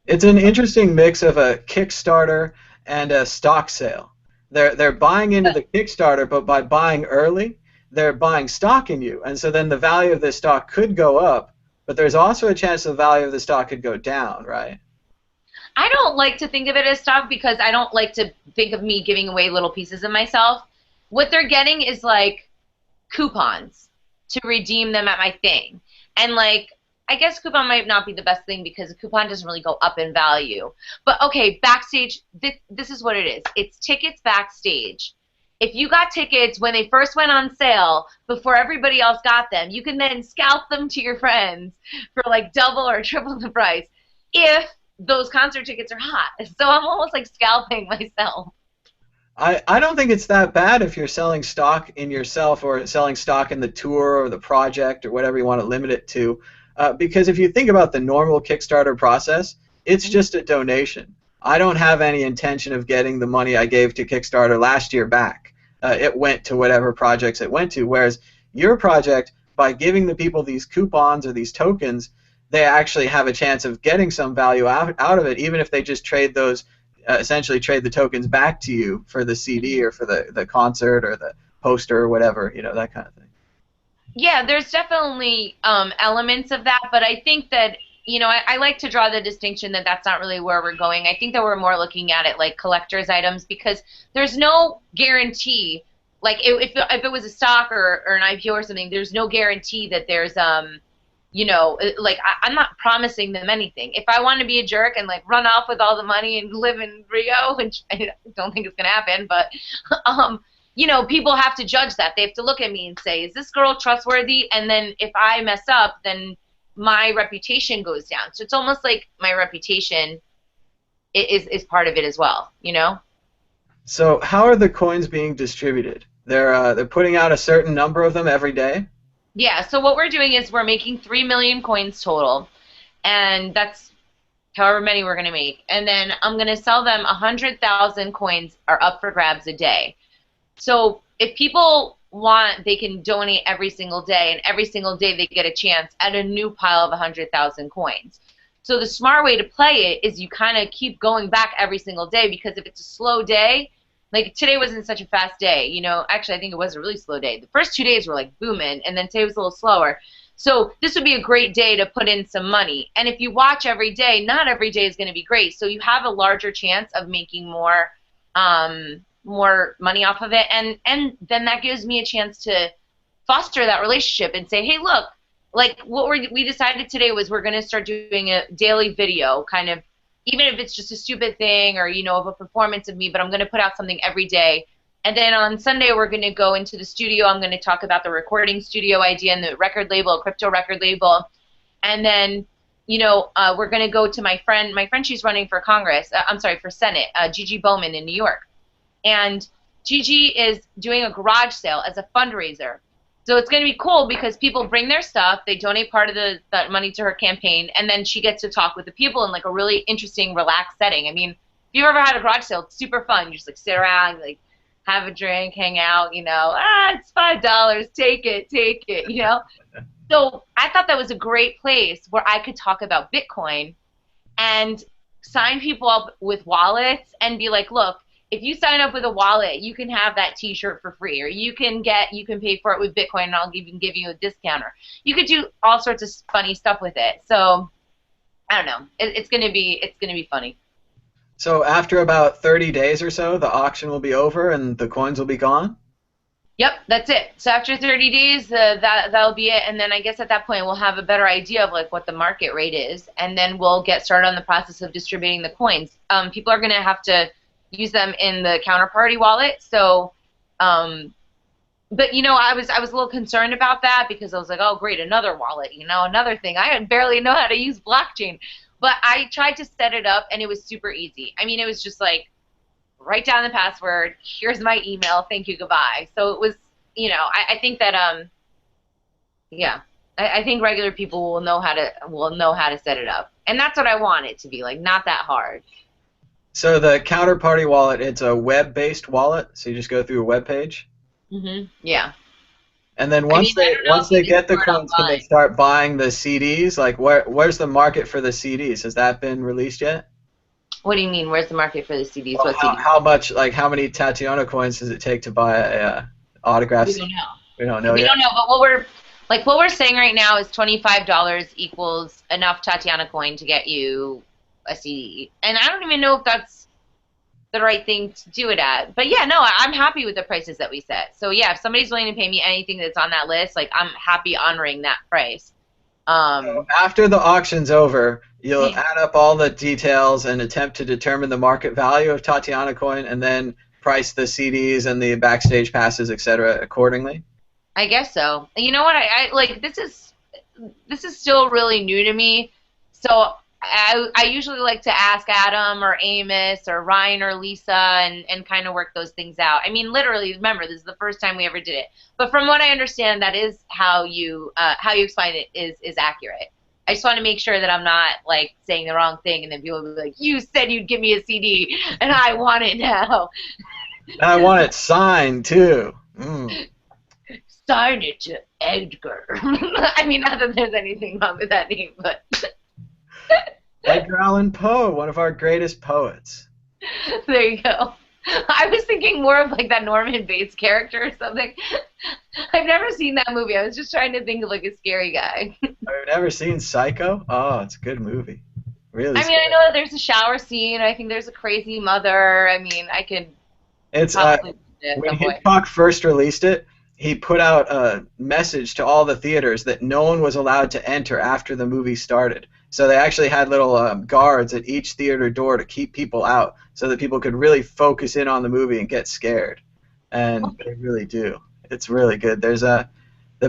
It's an interesting mix of a Kickstarter and a stock sale. They're buying into the Kickstarter, but by buying early, they're buying stock in you, and so then the value of this stock could go up, but there's also a chance the value of the stock could go down, right? I don't like to think of it as stock because I don't like to think of me giving away little pieces of myself. What they're getting is like coupons to redeem them at my thing. And like, I guess coupon might not be the best thing because a coupon doesn't really go up in value. But okay, backstage, this is what it is. It's tickets backstage. If you got tickets when they first went on sale before everybody else got them, you can then scalp them to your friends for like double or triple the price if those concert tickets are hot. So I'm almost like scalping myself. I don't think it's that bad if you're selling stock in yourself or selling stock in the tour or the project or whatever you want to limit it to. Because if you think about the normal Kickstarter process, it's just a donation. I don't have any intention of getting the money I gave to Kickstarter last year back. It went to whatever projects it went to, whereas your project, by giving the people these coupons or these tokens, they actually have a chance of getting some value out of it, even if they just trade those, essentially trade the tokens back to you for the CD or for the concert or the poster or whatever, that kind of thing. Yeah, there's definitely elements of that, but I think that, I like to draw the distinction that that's not really where we're going. I think that we're more looking at it like collector's items, because there's no guarantee. Like if it was a stock or an IPO or something, there's no guarantee that there's like I'm not promising them anything. If I want to be a jerk and like run off with all the money and live in Rio, which I don't think it's gonna happen, but people have to judge that. They have to look at me and say, is this girl trustworthy? And then if I mess up, then my reputation goes down. So it's almost like my reputation is part of it as well, So how are the coins being distributed? They're putting out a certain number of them every day? Yeah, so what we're doing is we're making 3 million coins total, and that's however many we're going to make. And then I'm going to sell them 100,000 coins are up for grabs a day. So if people want, they can donate every single day, and every single day they get a chance at a new pile of 100,000 coins. So the smart way to play it is you kind of keep going back every single day, because if it's a slow day, like today wasn't such a fast day, actually I think it was a really slow day. The first 2 days were like booming, and then today was a little slower. So this would be a great day to put in some money. And if you watch every day, not every day is going to be great. So you have a larger chance of making more money off of it, and then that gives me a chance to foster that relationship and say, hey, look, like what we decided today was we're going to start doing a daily video, kind of, even if it's just a stupid thing or of a performance of me, but I'm going to put out something every day. And then on Sunday we're going to go into the studio. I'm going to talk about the recording studio idea and the record label, crypto record label, and then we're going to go to my friend. She's running for Congress. For Senate, Gigi Bowman in New York. And Gigi is doing a garage sale as a fundraiser. So it's going to be cool because people bring their stuff, they donate part of that money to her campaign, and then she gets to talk with the people in like a really interesting, relaxed setting. I mean, if you've ever had a garage sale, it's super fun. You just like sit around, like have a drink, hang out, it's $5, take it, So I thought that was a great place where I could talk about Bitcoin and sign people up with wallets and be like, look, if you sign up with a wallet, you can have that T-shirt for free, or you can pay for it with Bitcoin, and I'll even give you a discount. Or you could do all sorts of funny stuff with it. So I don't know. It's gonna be funny. So after about 30 days or so, the auction will be over and the coins will be gone? Yep, that's it. So after 30 days, that'll be it, and then I guess at that point we'll have a better idea of like what the market rate is, and then we'll get started on the process of distributing the coins. People are gonna have to use them in the counterparty wallet. So, but I was a little concerned about that because I was like, oh great, another wallet, another thing. I barely know how to use blockchain, but I tried to set it up and it was super easy. I mean, it was just like, write down the password, here's my email, thank you, goodbye. So it was, I think that, I think regular people will know how to set it up, and that's what I want it to be, like not that hard. So the counterparty wallet, it's a web-based wallet, so you just go through a web page? Mm-hmm. Yeah. And then once they get the coins, can they start buying the CDs? Like, where's the market for the CDs? Has that been released yet? What do you mean, where's the market for the CDs? Well, how much, like, how many Tatiana coins does it take to buy a autograph CD? We don't know. We don't know yet? We don't know, but what we're saying right now is $25 equals enough Tatiana coin to get you a CD. And I don't even know if that's the right thing to do it at. But yeah, no, I'm happy with the prices that we set. So yeah, if somebody's willing to pay me anything that's on that list, like I'm happy honoring that price. So after the auction's over, you'll add up all the details and attempt to determine the market value of Tatiana coin, and then price the CDs and the backstage passes, etc. accordingly. I guess so. You know what? I like this is still really new to me. So I usually like to ask Adam or Amos or Ryan or Lisa and kind of work those things out. I mean, literally, remember, this is the first time we ever did it. But from what I understand, that is how you explain it is accurate. I just want to make sure that I'm not like saying the wrong thing, and then people will be like, "You said you'd give me a CD, and I want it now." And I want it signed too. Mm. Sign it to Edgar. I mean, not that there's anything wrong with that name, but Edgar Allan Poe, one of our greatest poets. there you go. I was thinking more of like that Norman Bates character or something. I've never seen that movie. I was just trying to think of like a scary guy. I've never seen Psycho. Oh, it's a good movie. Really I mean, scary. I know that there's a shower scene. I think there's a crazy mother. I mean, I could It's probably at when some point. Hitchcock first released it, he put out a message to all the theaters that no one was allowed to enter after the movie started. So they actually had little guards at each theater door to keep people out, so that people could really focus in on the movie and get scared. And they really do. It's really good. The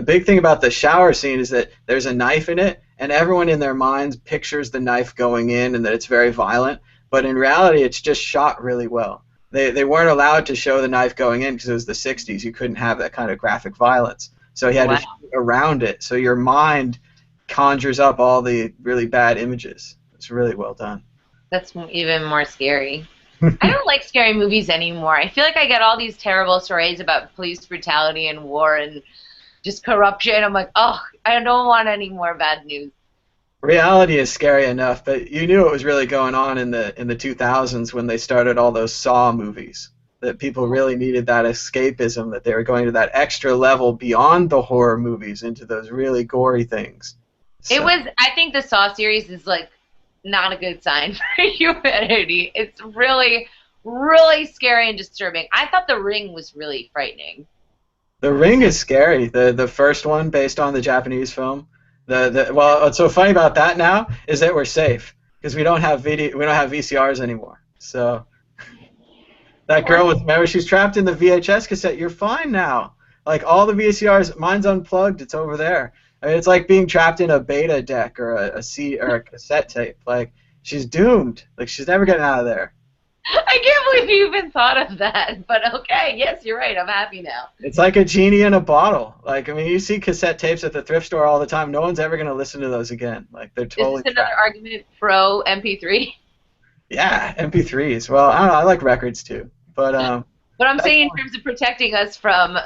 big thing about the shower scene is that there's a knife in it, and everyone in their minds pictures the knife going in and that it's very violent. But in reality, it's just shot really well. They weren't allowed to show the knife going in because it was the 60s. You couldn't have that kind of graphic violence. So he had to shoot around it. So your mind conjures up all the really bad images. It's really well done. That's even more scary. I don't like scary movies anymore. I feel like I get all these terrible stories about police brutality and war and just corruption. I'm like, oh, I don't want any more bad news. Reality is scary enough, but you knew it was really going on in the 2000s when they started all those Saw movies. That people really needed that escapism, that they were going to that extra level beyond the horror movies into those really gory things. So. I think the Saw series is like not a good sign for humanity. It's really, really scary and disturbing. I thought The Ring was really frightening. The Ring is scary. The first one, based on the Japanese film. Well, what's so funny about that now is that we're safe because we don't have VCRs anymore. So that girl remember she's trapped in the VHS cassette. You're fine now. Like all the VCRs, mine's unplugged. It's over there. I mean, it's like being trapped in a beta deck or a cassette tape. Like she's doomed. Like she's never getting out of there. I can't believe you even thought of that. But okay, yes, you're right. I'm happy now. It's like a genie in a bottle. Like, I mean, you see cassette tapes at the thrift store all the time. No one's ever going to listen to those again. Like, they're totally Is this another argument pro MP3? Yeah, MP3s. Well, I don't know. I like records too. But I'm saying in terms of protecting us from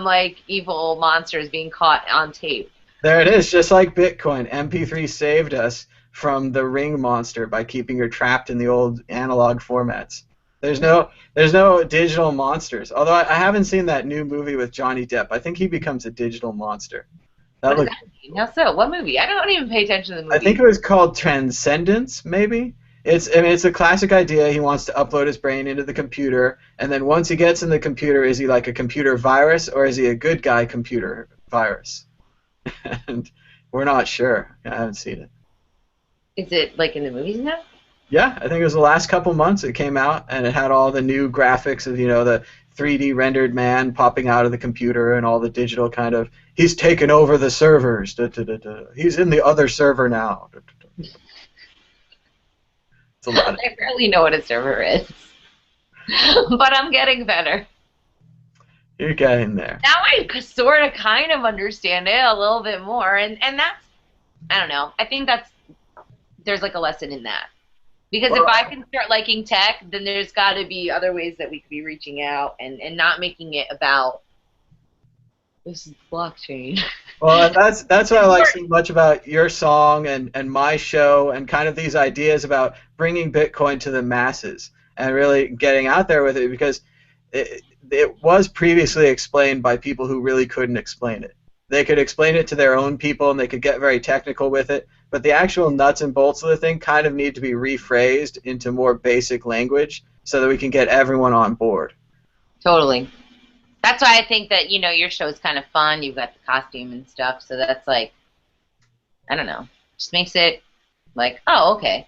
like evil monsters being caught on tape. There it is. Just like Bitcoin, MP3 saved us from the Ring monster by keeping her trapped in the old analog formats. There's no digital monsters. Although I haven't seen that new movie with Johnny Depp. I think he becomes a digital monster. What does that mean? How so? What movie? I don't even pay attention to the movie. I think it was called Transcendence, maybe. It's a classic idea. He wants to upload his brain into the computer, and then once he gets in the computer, is he like a computer virus or is he a good guy computer virus? And we're not sure. I haven't seen it. Is it like in the movies now? Yeah, I think it was the last couple months it came out, and it had all the new graphics of, the 3D rendered man popping out of the computer and all the digital kind of, he's taken over the servers, he's in the other server now. It's a lot. I barely know what a server is, but I'm getting better. You're getting there. Now I sort of kind of understand it a little bit more, and that's, I don't know, I think there's like a lesson in that. Because if I can start liking tech, then there's got to be other ways that we could be reaching out and not making it about this is blockchain. Well, and that's what I like so much about your song and my show and kind of these ideas about bringing Bitcoin to the masses and really getting out there with it, because it was previously explained by people who really couldn't explain it. They could explain it to their own people and they could get very technical with it, but the actual nuts and bolts of the thing kind of need to be rephrased into more basic language so that we can get everyone on board. Totally. That's why I think that, your show is kind of fun. You've got the costume and stuff, so that's like, I don't know, just makes it like, oh, okay.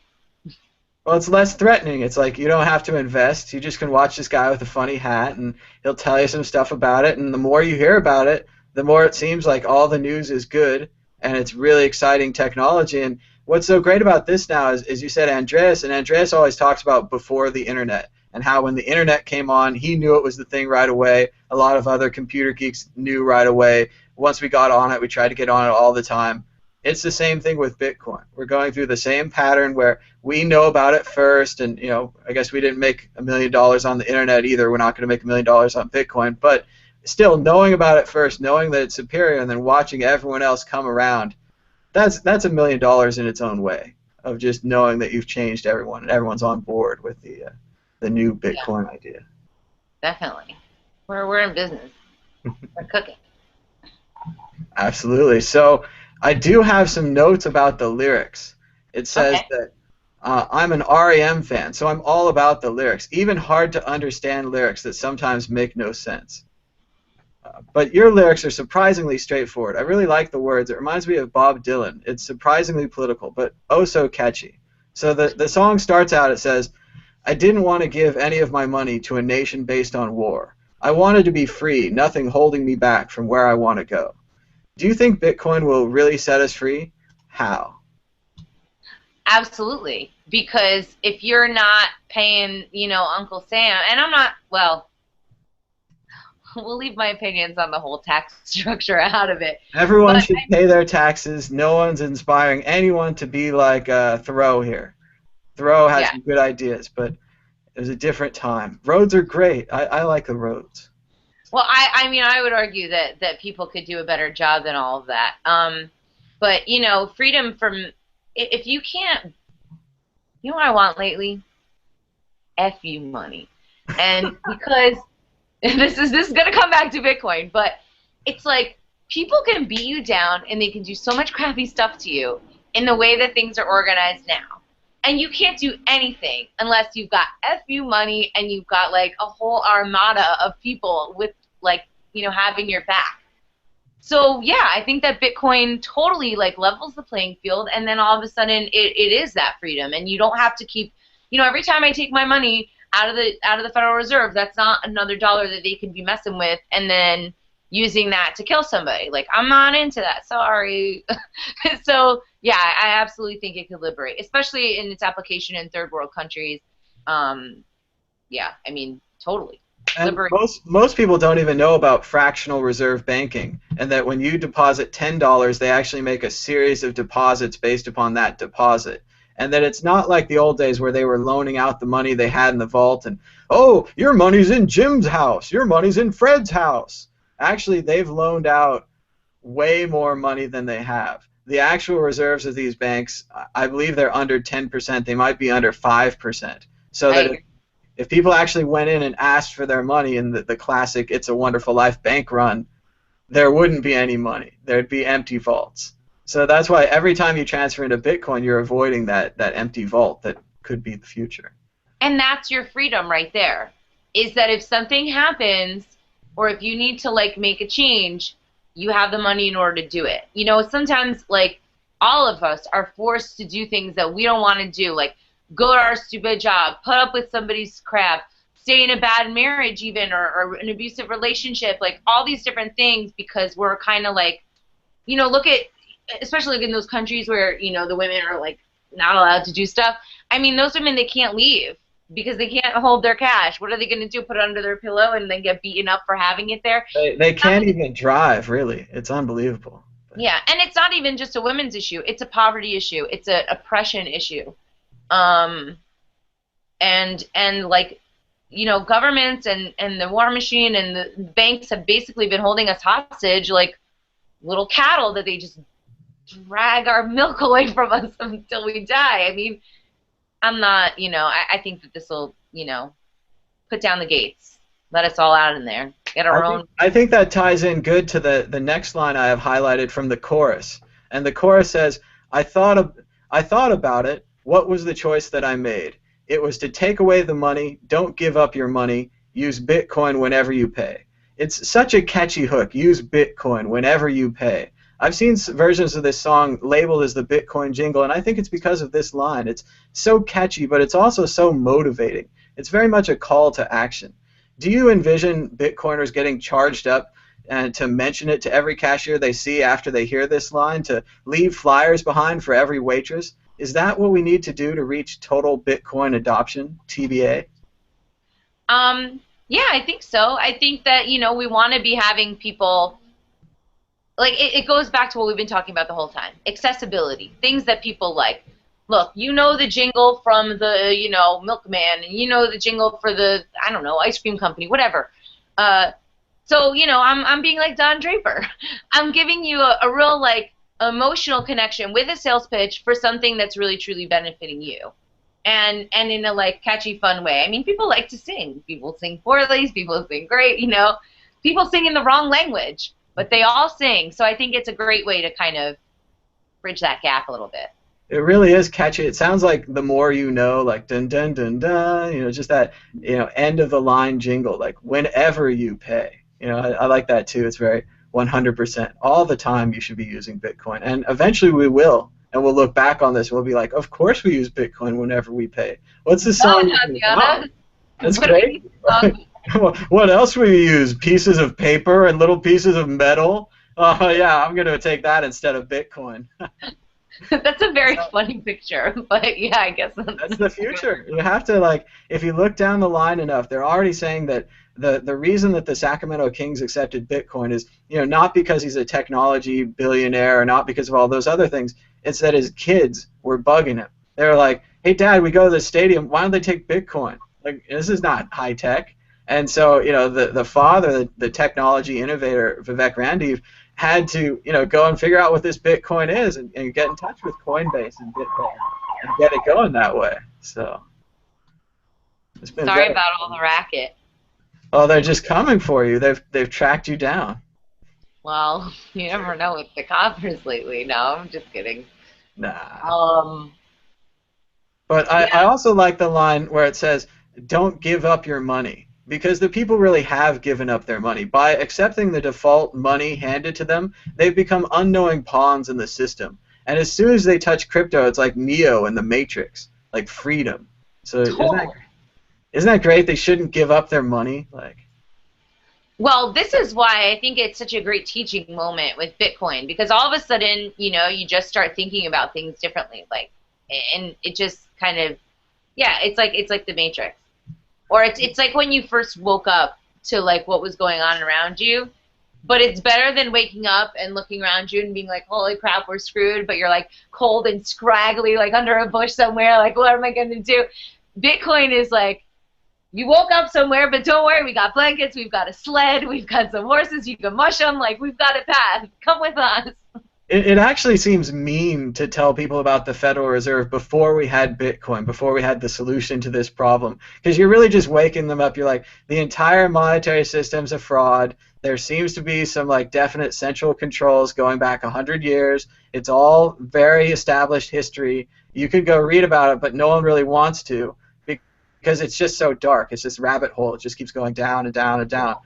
Well, it's less threatening. It's like you don't have to invest. You just can watch this guy with a funny hat and he'll tell you some stuff about it, and the more you hear about it, the more it seems like all the news is good and it's really exciting technology. And what's so great about this now is you said Andreas, and Andreas always talks about before the internet and how when the internet came on, he knew it was the thing right away. A lot of other computer geeks knew right away. Once we got on it, we tried to get on it all the time. It's the same thing with Bitcoin. We're going through the same pattern where we know about it first, and I guess we didn't make $1 million on the internet either. We're not going to make $1 million on Bitcoin, but still knowing about it first, knowing that it's superior, and then watching everyone else come around. That's $1 million in its own way of just knowing that you've changed everyone and everyone's on board with the new Bitcoin idea. Definitely. We're in business. We're cooking. Absolutely. So I do have some notes about the lyrics. It says that I'm an REM fan, so I'm all about the lyrics, even hard to understand lyrics that sometimes make no sense. But your lyrics are surprisingly straightforward. I really like the words. It reminds me of Bob Dylan. It's surprisingly political, but oh so catchy. So the song starts out, it says, I didn't want to give any of my money to a nation based on war. I wanted to be free, nothing holding me back from where I want to go. Do you think Bitcoin will really set us free? How? Absolutely. Because if you're not paying, Uncle Sam, and I'm not, well, we'll leave my opinions on the whole tax structure out of it. Everyone should pay their taxes. No one's inspiring anyone to be like Thoreau here. Thoreau has some good ideas, but it was a different time. Roads are great. I like the roads. Well, I would argue that people could do a better job than all of that. But, freedom from, if you can't, you know what I want lately? F you money. And because, this is going to come back to Bitcoin, but it's like people can beat you down and they can do so much crappy stuff to you in the way that things are organized now. And you can't do anything unless you've got FU money and you've got like a whole armada of people with having your back. So yeah, I think that Bitcoin totally levels the playing field, and then all of a sudden it is that freedom, and you don't have to keep, every time I take my money out of the Federal Reserve, that's not another dollar that they can be messing with and then using that to kill somebody. I'm not into that. Sorry. So yeah, I absolutely think it could liberate, especially in its application in third world countries. Yeah, totally. And most people don't even know about fractional reserve banking, and that when you deposit $10, they actually make a series of deposits based upon that deposit. And that it's not like the old days where they were loaning out the money they had in the vault and, oh, your money's in Jim's house, your money's in Fred's house. Actually, they've loaned out way more money than they have. The actual reserves of these banks, I believe they're under 10%. They might be under 5%. So that if people actually went in and asked for their money in the classic It's a Wonderful Life bank run, there wouldn't be any money. There'd be empty vaults. So that's why every time you transfer into Bitcoin, you're avoiding that empty vault that could be the future. And that's your freedom right there, is that if something happens or if you need to make a change, you have the money in order to do it. Sometimes all of us are forced to do things that we don't want to do, go to our stupid job, put up with somebody's crap, stay in a bad marriage even, or an abusive relationship, all these different things, because we're kind of look at, especially in those countries where, the women are not allowed to do stuff. Those women, they can't leave because they can't hold their cash. What are they going to do, put it under their pillow and then get beaten up for having it there? They can't even drive, really. It's unbelievable. Yeah, and it's not even just a women's issue. It's a poverty issue. It's an oppression issue. And governments and the war machine and the banks have basically been holding us hostage like little cattle that they just drag our milk away from us until we die. I'm not, I think that this will, put down the gates, let us all out in there, get our own. I think that ties in good to the next line I have highlighted from the chorus. And the chorus says, I thought about it. What was the choice that I made? It was to take away the money, don't give up your money, use Bitcoin whenever you pay. It's such a catchy hook, use Bitcoin whenever you pay. I've seen versions of this song labeled as the Bitcoin jingle, and I think it's because of this line. It's so catchy, but it's also so motivating. It's very much a call to action. Do you envision Bitcoiners getting charged up and to mention it to every cashier they see after they hear this line, to leave flyers behind for every waitress? Is that what we need to do to reach total Bitcoin adoption, TBA? Yeah, I think so. I think that, we want to be having people like it goes back to what we've been talking about the whole time. Accessibility, things that people like. Look, you know the jingle from the, milkman, and you know the jingle for the, I don't know, ice cream company, whatever. So, I'm being like Don Draper. I'm giving you a real, like, emotional connection with a sales pitch for something that's really, truly benefiting you. And in a, like, catchy, fun way. I mean, people like to sing. People sing poorly. People sing great, People sing in the wrong language, but they all sing. So I think it's a great way to kind of bridge that gap a little bit. It really is catchy. It sounds like The More You Know, like dun dun dun dun, just that, end of the line jingle, like whenever you pay. I like that too. It's very 100%. All the time you should be using Bitcoin. And eventually we will. And we'll look back on this and we'll be like, of course we use Bitcoin whenever we pay. What's the song? Tatiana. That's great. What else will we use? Pieces of paper and little pieces of metal? Yeah, I'm going to take that instead of Bitcoin. That's a very funny picture, but yeah, I guess that's the future. You have to, like, if you look down the line enough, they're already saying that the reason that the Sacramento Kings accepted Bitcoin is, not because he's a technology billionaire or not because of all those other things. It's that his kids were bugging him. They were like, hey, Dad, we go to the stadium. Why don't they take Bitcoin? Like, this is not high tech. And so, the father, the technology innovator, Vivek Randiv, had to, go and figure out what this Bitcoin is and get in touch with Coinbase and Bitcoin and get it going that way. So, it's been sorry about all the racket. Oh, they're just coming for you. They've tracked you down. Well, you never know with the coppers lately. No, I'm just kidding. Nah. But I also like the line where it says, "Don't give up your money." Because the people really have given up their money. By accepting the default money handed to them, they've become unknowing pawns in the system. And as soon as they touch crypto, it's like Neo in the Matrix, like freedom. So isn't that great? They shouldn't give up their money. Well, this is why I think it's such a great teaching moment with Bitcoin, because all of a sudden, you just start thinking about things differently, and it just kind of, it's like the Matrix. Or it's like when you first woke up to, like, what was going on around you, but it's better than waking up and looking around you and being like, holy crap, we're screwed, but you're, like, cold and scraggly, like, under a bush somewhere, like, what am I going to do? Bitcoin is like, you woke up somewhere, but don't worry, we got blankets, we've got a sled, we've got some horses, you can mush them, like, we've got a path, come with us. It actually seems mean to tell people about the Federal Reserve before we had Bitcoin, before we had the solution to this problem. Because you're really just waking them up. You're like, the entire monetary system's a fraud. There seems to be some, like, definite central controls going back 100 years. It's all very established history. You could go read about it, but no one really wants to because it's just so dark. It's this rabbit hole. It just keeps going down and down and down.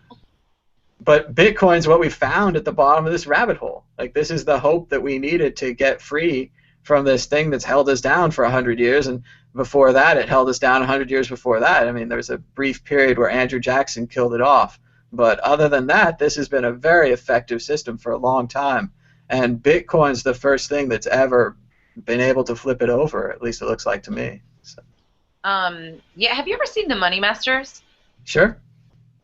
But Bitcoin's what we found at the bottom of this rabbit hole. Like, this is the hope that we needed to get free from this thing that's held us down for 100 years. And before that, it held us down 100 years before that. I mean, there was a brief period where Andrew Jackson killed it off. But other than that, this has been a very effective system for a long time. And Bitcoin's the first thing that's ever been able to flip it over, at least it looks like to me. So. Yeah, have you ever seen The Money Masters? Sure.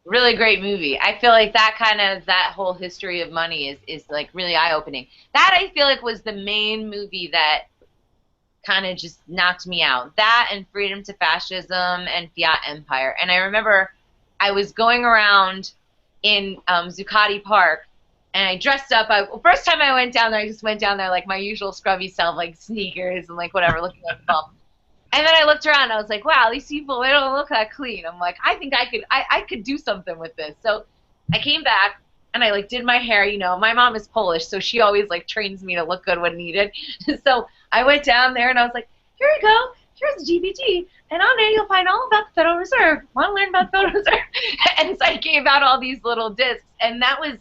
Really great movie. I feel like that whole history of money is like really eye-opening. That I feel like was the main movie that kind of just knocked me out. That and Freedom to Fascism and Fiat Empire. And I remember I was going around in Zuccotti Park and I dressed up. First time I went down there, I just went down there like my usual scrubby self, like sneakers and like whatever, looking like a bum. And then I looked around and I was like, wow, these people, they don't look that clean. I'm like, I think I could do something with this. So I came back and I like did my hair, my mom is Polish, so she always like trains me to look good when needed. So I went down there and I was like, here you go, here's the GPT. And on there you'll find all about the Federal Reserve. Want to learn about the Federal Reserve? And so I gave out all these little discs. And that was,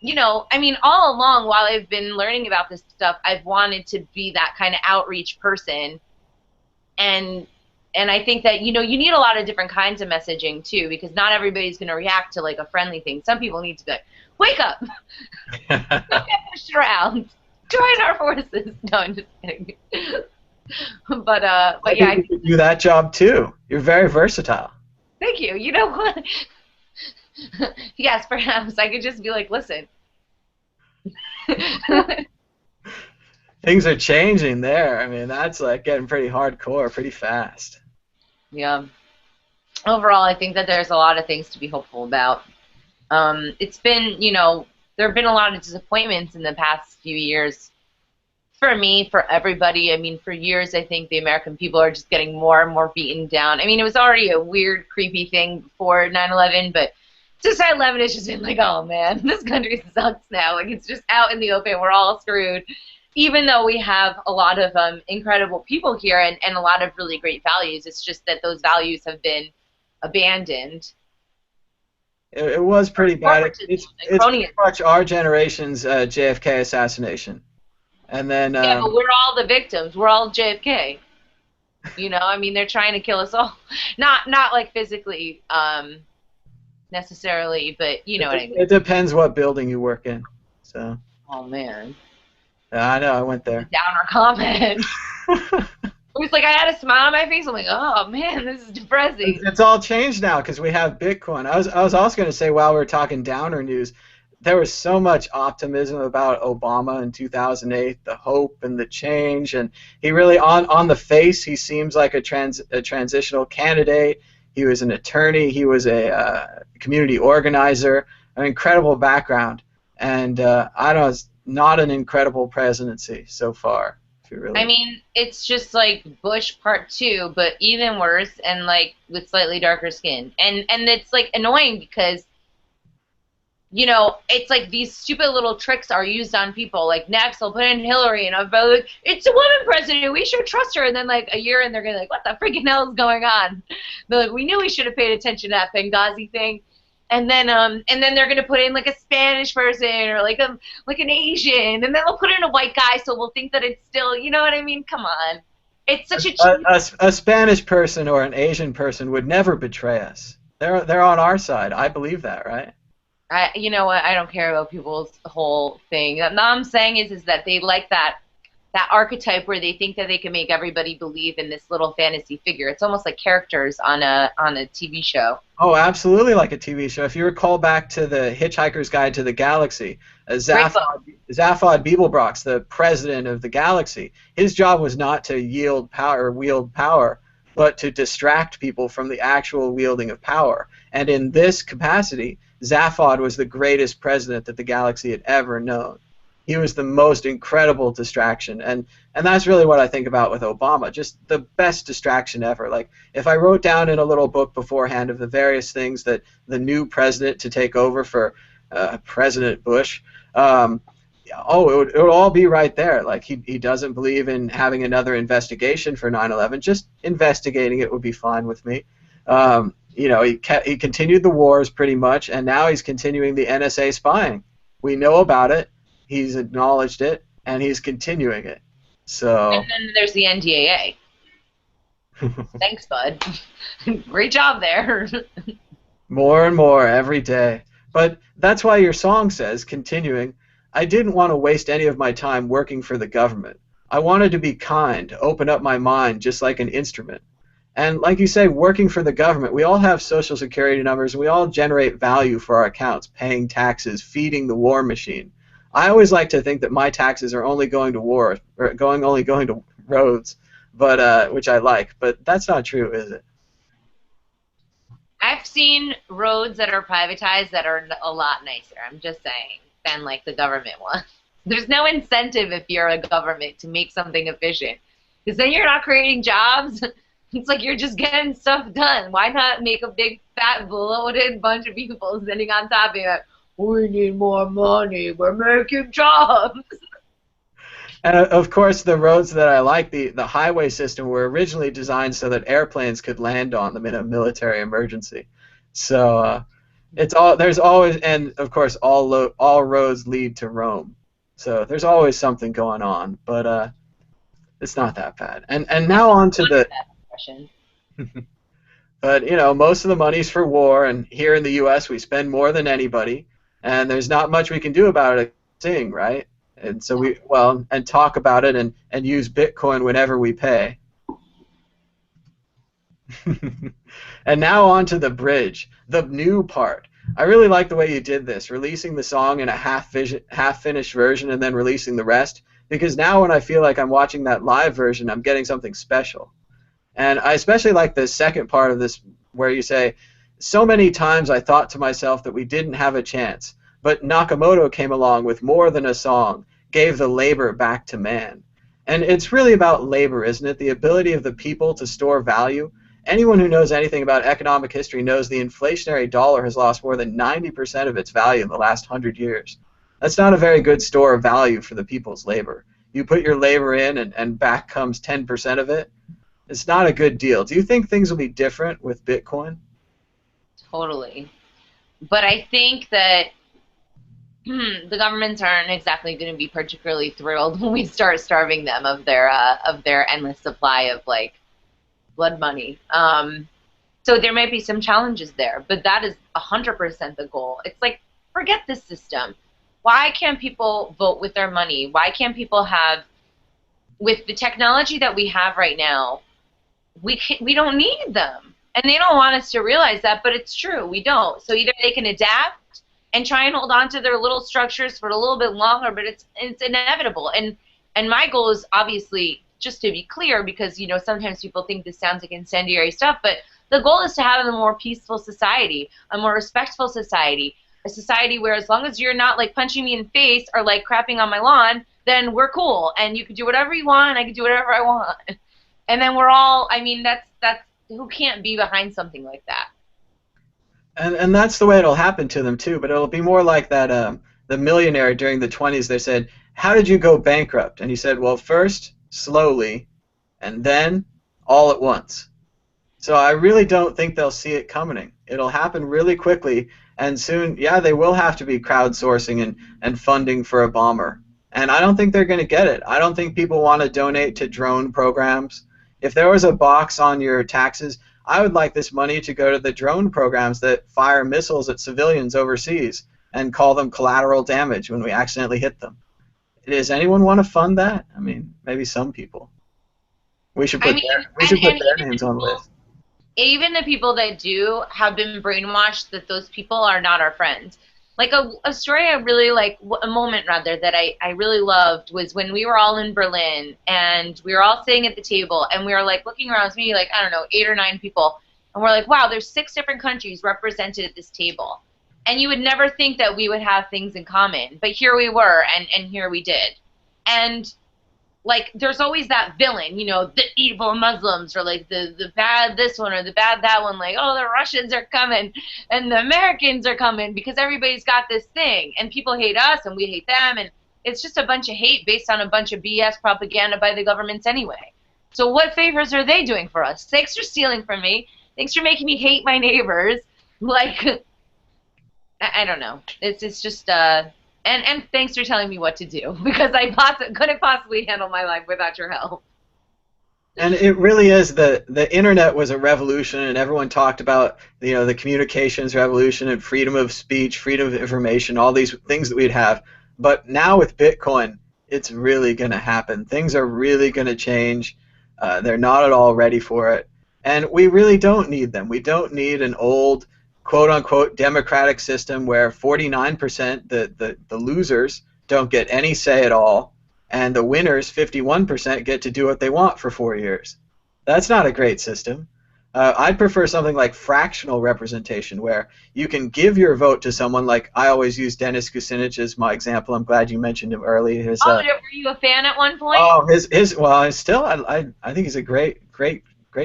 I mean, all along while I've been learning about this stuff, I've wanted to be that kind of outreach person. And I think that, you need a lot of different kinds of messaging, too, because not everybody's going to react to, like, a friendly thing. Some people need to be like, wake up! Don't get pushed around. Join our forces. No, I'm just kidding. But yeah. You can do that job, too. You're very versatile. Thank you. You know what? Yes, perhaps. I could just be like, listen. Things are changing there. I mean, that's like getting pretty hardcore, pretty fast. Yeah. Overall, I think that there's a lot of things to be hopeful about. It's been, there have been a lot of disappointments in the past few years for me, for everybody. I mean, for years, I think the American people are just getting more and more beaten down. I mean, it was already a weird, creepy thing before 9/11, but since 9/11, it's just been like, oh man, this country sucks now. Like, it's just out in the open. We're all screwed. Even though we have a lot of incredible people here and a lot of really great values, it's just that those values have been abandoned. It was pretty bad. It's pretty much our generation's JFK assassination. And then yeah, but we're all the victims. We're all JFK. I mean, they're trying to kill us all. Not like physically, necessarily, but you know what I mean. It depends what building you work in. So. Oh man. Yeah, I know. I went there. Downer comment. It was like I had a smile on my face. I'm like, oh man, this is depressing. It's all changed now because we have Bitcoin. I was also going to say while we were talking downer news, there was so much optimism about Obama in 2008, the hope and the change, and he really on the face he seems like a transitional candidate. He was an attorney. He was a community organizer, an incredible background, and I don't know, it's not an incredible presidency so far. Really... I mean, it's just like Bush Part 2, but even worse, and like with slightly darker skin, and it's like annoying because it's like these stupid little tricks are used on people. Like next, they'll put in Hillary, and I'll be like, it's a woman president, we should trust her. And then like a year, and they're gonna be like, what the freaking hell is going on? They're like, we knew we should have paid attention to that Benghazi thing. And then they're gonna put in like a Spanish person or like an Asian, and then they'll put in a white guy, so we'll think that it's still, you know what I mean? Come on, it's such a Spanish person or an Asian person would never betray us. They're on our side. I believe that, right? You know what? I don't care about people's whole thing. All I'm saying is that they like that archetype where they think that they can make everybody believe in this little fantasy figure. It's almost like characters on a TV show. Oh, absolutely like a TV show. If you recall back to the Hitchhiker's Guide to the Galaxy, Zaphod Beeblebrox, the president of the galaxy, his job was not to wield power, but to distract people from the actual wielding of power. And in this capacity, Zaphod was the greatest president that the galaxy had ever known. He was the most incredible distraction, and that's really what I think about with Obama, just the best distraction ever. Like, if I wrote down in a little book beforehand of the various things that the new president to take over for President Bush, it would all be right there. Like, he doesn't believe in having another investigation for 9/11. Just investigating it would be fine with me. He continued the wars pretty much, and now he's continuing the NSA spying. We know about it. He's acknowledged it, and he's continuing it. So. And then there's the NDAA. Thanks, bud. Great job there. More and more every day. But that's why your song says, continuing, I didn't want to waste any of my time working for the government. I wanted to be kind, open up my mind just like an instrument. And like you say, working for the government, we all have Social Security numbers, and we all generate value for our accounts, paying taxes, feeding the war machine. I always like to think that my taxes are only going to war, or only going to roads, but which I like. But that's not true, is it? I've seen roads that are privatized that are a lot nicer, I'm just saying, than like the government ones. There's no incentive if you're a government to make something efficient, because then you're not creating jobs. It's like you're just getting stuff done. Why not make a big, fat, bloated bunch of people sitting on top of it? We need more money. We're making jobs. And of course, the roads that I like, the highway system, were originally designed so that airplanes could land on them in a military emergency. So there's always, and of course, all roads lead to Rome. So there's always something going on, but it's not that bad. And now on to the. But most of the money's for war, and here in the U.S. we spend more than anybody, and there's not much we can do about it. Sing, right? And so and talk about it and use Bitcoin whenever we pay. And now on to the bridge, the new part. I really like the way you did this, releasing the song in a half-finished version and then releasing the rest, because now when I feel like I'm watching that live version, I'm getting something special. And I especially like the second part of this where you say, so many times I thought to myself that we didn't have a chance, but Nakamoto came along with more than a song, gave the labor back to man. And it's really about labor, isn't it? The ability of the people to store value. Anyone who knows anything about economic history knows the inflationary dollar has lost more than 90% of its value in the last 100 years. That's not a very good store of value for the people's labor. You put your labor in and back comes 10% of it. It's not a good deal. Do you think things will be different with Bitcoin? Totally. But I think that the governments aren't exactly going to be particularly thrilled when we start starving them of their endless supply of like blood money. So there might be some challenges there, but that is 100% the goal. It's like, forget this system. Why can't people vote with their money? Why can't people have, with the technology that we have right now, we don't need them. And they don't want us to realize that, but it's true. We don't. So either they can adapt and try and hold on to their little structures for a little bit longer, but it's inevitable. And my goal is obviously, just to be clear, because you know sometimes people think this sounds like incendiary stuff, but the goal is to have a more peaceful society, a more respectful society, a society where as long as you're not like punching me in the face or like crapping on my lawn, then we're cool and you can do whatever you want and I can do whatever I want. And then we're all, I mean, that's who can't be behind something like that? And that's the way it'll happen to them too, but it'll be more like that the millionaire during the 20s. They said, how did you go bankrupt? And he said, well, first slowly and then all at once. So I really don't think they'll see it coming. It'll happen really quickly, and soon, yeah, they will have to be crowdsourcing and funding for a bomber. And I don't think they're going to get it. I don't think people want to donate to drone programs. If there was a box on your taxes, I would like this money to go to the drone programs that fire missiles at civilians overseas and call them collateral damage when we accidentally hit them. Does anyone want to fund that? I mean, maybe some people. We should put their names on the list. Even the people that do have been brainwashed that those people are not our friends. Like a story I really like, a moment rather, that I really loved was when we were all in Berlin and we were all sitting at the table and we were like looking around, maybe like, I don't know, 8 or 9 people, and we're like, wow, there's 6 different countries represented at this table. And you would never think that we would have things in common, but here we were, and here we did. And like, there's always that villain, you know, the evil Muslims, or like the bad this one or the bad that one, like, oh, the Russians are coming and the Americans are coming, because everybody's got this thing, and people hate us and we hate them, and it's just a bunch of hate based on a bunch of BS propaganda by the governments anyway. So what favors are they doing for us? Thanks for stealing from me. Thanks for making me hate my neighbors. Like, I don't know. It's just and thanks for telling me what to do, because I couldn't possibly handle my life without your help. And it really is, the internet was a revolution, and everyone talked about, you know, the communications revolution and freedom of speech, freedom of information, all these things that we'd have. But now with Bitcoin, it's really going to happen. Things are really going to change. They're not at all ready for it. And we really don't need them. We don't need an old, quote-unquote, democratic system where 49%, the losers, don't get any say at all, and the winners, 51%, get to do what they want for 4 years. That's not a great system. I'd prefer something like fractional representation, where you can give your vote to someone. Like, I always use Dennis Kucinich as my example. I'm glad you mentioned him early. Were you a fan at one point? Oh, I think he's a great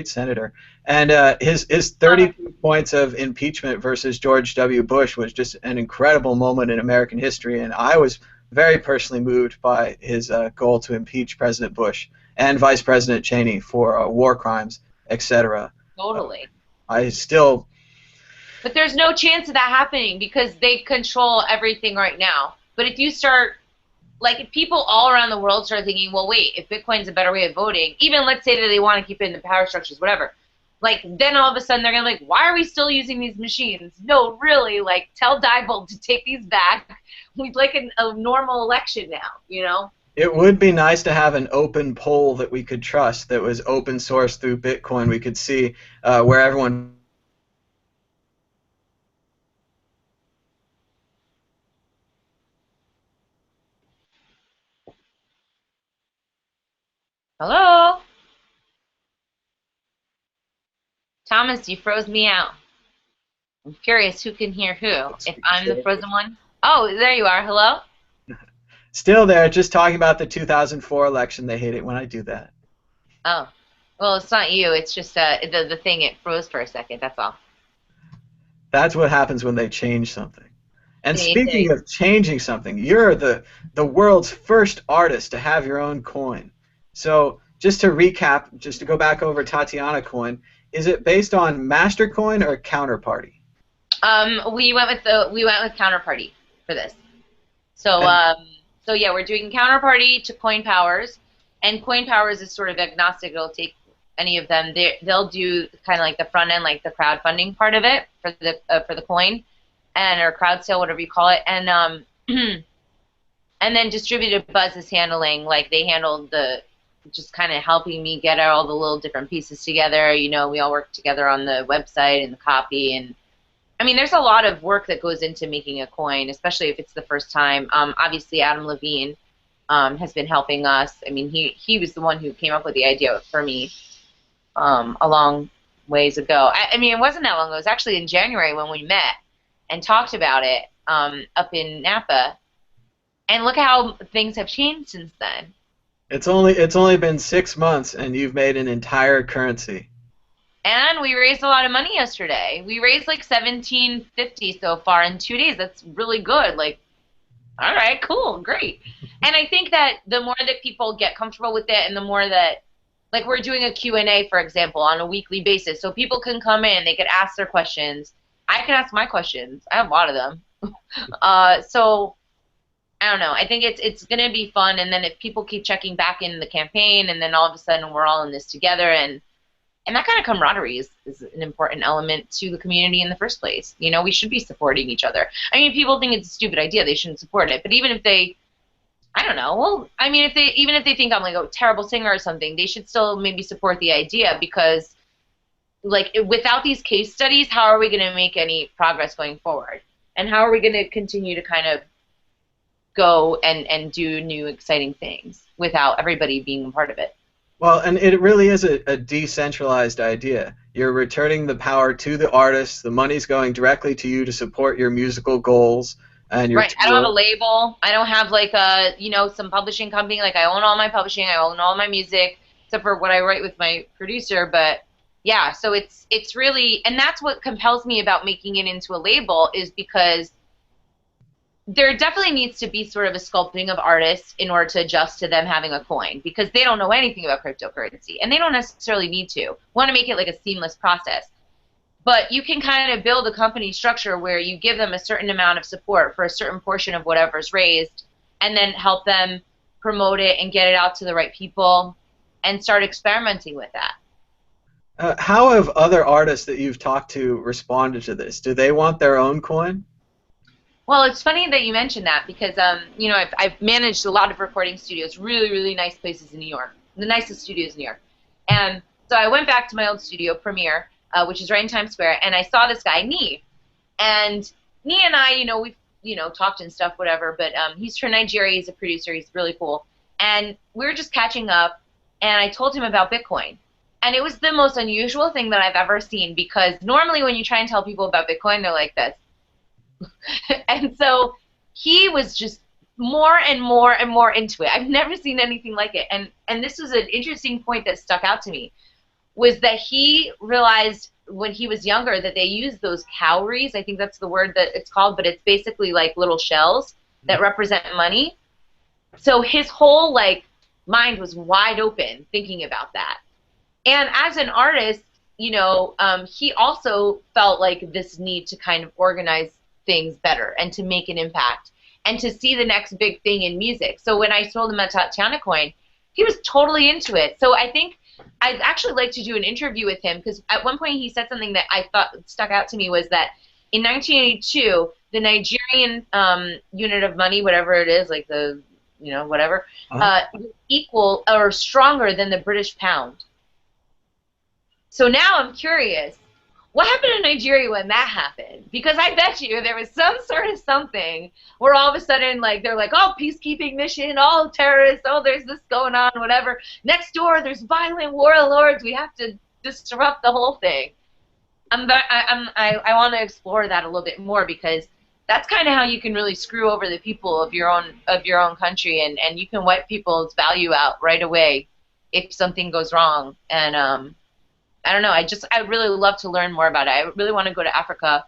senator. And his 32 points of impeachment versus George W. Bush was just an incredible moment in American history, and I was very personally moved by his goal to impeach President Bush and Vice President Cheney for war crimes, etc. Totally. But there's no chance of that happening because they control everything right now. But if you start, like, if people all around the world start thinking, well, wait, if Bitcoin's a better way of voting, even let's say that they want to keep it in the power structures, whatever, like, then all of a sudden they're going to be like, why are we still using these machines? No, really, like, tell Diebold to take these back. We'd like a normal election now, you know? It would be nice to have an open poll that we could trust, that was open source through Bitcoin. We could see where everyone Hello? Thomas, you froze me out. I'm curious who can hear who. If I'm the frozen one. Oh, there you are. Hello? Still there, just talking about the 2004 election. They hate it when I do that. Oh. Well, it's not you. It's just the thing, it froze for a second. That's all. That's what happens when they change something. And They, speaking of changing something, you're the world's first artist to have your own coin. So just to recap, just to go back over Tatiana Coin, is it based on Mastercoin or Counterparty? we went with Counterparty for this. So And so yeah, we're doing Counterparty to Coin Powers, and Coin Powers is sort of agnostic. It'll take any of them. They'll do kind of like the front end, like the crowdfunding part of it for the coin, and or crowd sale, whatever you call it, and and then Distributed Buzz is handling, like they handled the just kind of helping me get all the little different pieces together. You know, we all work together on the website and the copy, and I mean, there's a lot of work that goes into making a coin, especially if it's the first time. Obviously, Adam Levine has been helping us. I mean, he was the one who came up with the idea for me a long ways ago. I mean, it wasn't that long ago. It was actually in January when we met and talked about it up in Napa. And look how things have changed since then. it's only been 6 months, and you've made an entire currency. And we raised a lot of money yesterday. We raised like 1750 so far in 2 days. That's really good. Like, all right, cool, great. And I think that the more that people get comfortable with it, and the more that, like, we're doing a Q&A, for example, on a weekly basis, so people can come in, they can ask their questions. I can ask my questions. I have a lot of them. So I don't know. I think it's going to be fun, and then if people keep checking back in the campaign, and then all of a sudden we're all in this together, and that kind of camaraderie is an important element to the community in the first place. You know, we should be supporting each other. I mean, if people think it's a stupid idea, they shouldn't support it. But even if they, I don't know, well, I mean, even if they think I'm like a terrible singer or something, they should still maybe support the idea because, like, without these case studies, how are we going to make any progress going forward? And how are we going to continue to kind of go and do new exciting things without everybody being a part of it? Well, and it really is a decentralized idea. You're returning the power to the artist. The money's going directly to you to support your musical goals and your Right. I don't have a tour. label. I don't have like a, some publishing company. Like I own all my publishing. I own all my music, except for what I write with my producer. But yeah, so it's really, and that's what compels me about making it into a label is because there definitely needs to be sort of a sculpting of artists in order to adjust to them having a coin because they don't know anything about cryptocurrency and they don't necessarily need to. We want to make it like a seamless process. But you can kind of build a company structure where you give them a certain amount of support for a certain portion of whatever's raised and then help them promote it and get it out to the right people and start experimenting with that. How have other artists that you've talked to responded to this? Do they want their own coin? Well, it's funny that you mentioned that because, I've managed a lot of recording studios, really, really nice places in New York, the nicest studios in New York. And so I went back to my old studio, Premiere, which is right in Times Square, and I saw this guy, Nee. And Nee and I, we've, talked and stuff, whatever, but he's from Nigeria, he's a producer, he's really cool. And we were just catching up, and I told him about Bitcoin. And it was the most unusual thing that I've ever seen because normally when you try and tell people about Bitcoin, they're like this. And so he was just more and more and more into it. I've never seen anything like it. And this was an interesting point that stuck out to me, was that he realized when he was younger that they used those cowries, I think that's the word that it's called, but it's basically like little shells that represent money. So his whole mind was wide open thinking about that. And as an artist, he also felt like this need to kind of organize things better and to make an impact and to see the next big thing in music. So when I told him about Tatiana Coin, he was totally into it. So I think I'd actually like to do an interview with him because at one point he said something that I thought stuck out to me was that in 1982, the Nigerian unit of money, whatever it is, like the, whatever, equal or stronger than the British pound. So now I'm curious, What happened in Nigeria when that happened? Because I bet you there was some sort of something where all of a sudden, like, they're like, oh, peacekeeping mission, all terrorists, oh, there's this going on, whatever. Next door, there's violent warlords. We have to disrupt the whole thing. I want to explore that a little bit more, because that's kind of how you can really screw over the people of your own country, and you can wipe people's value out right away if something goes wrong. And I don't know. I'd really love to learn more about it. I really want to go to Africa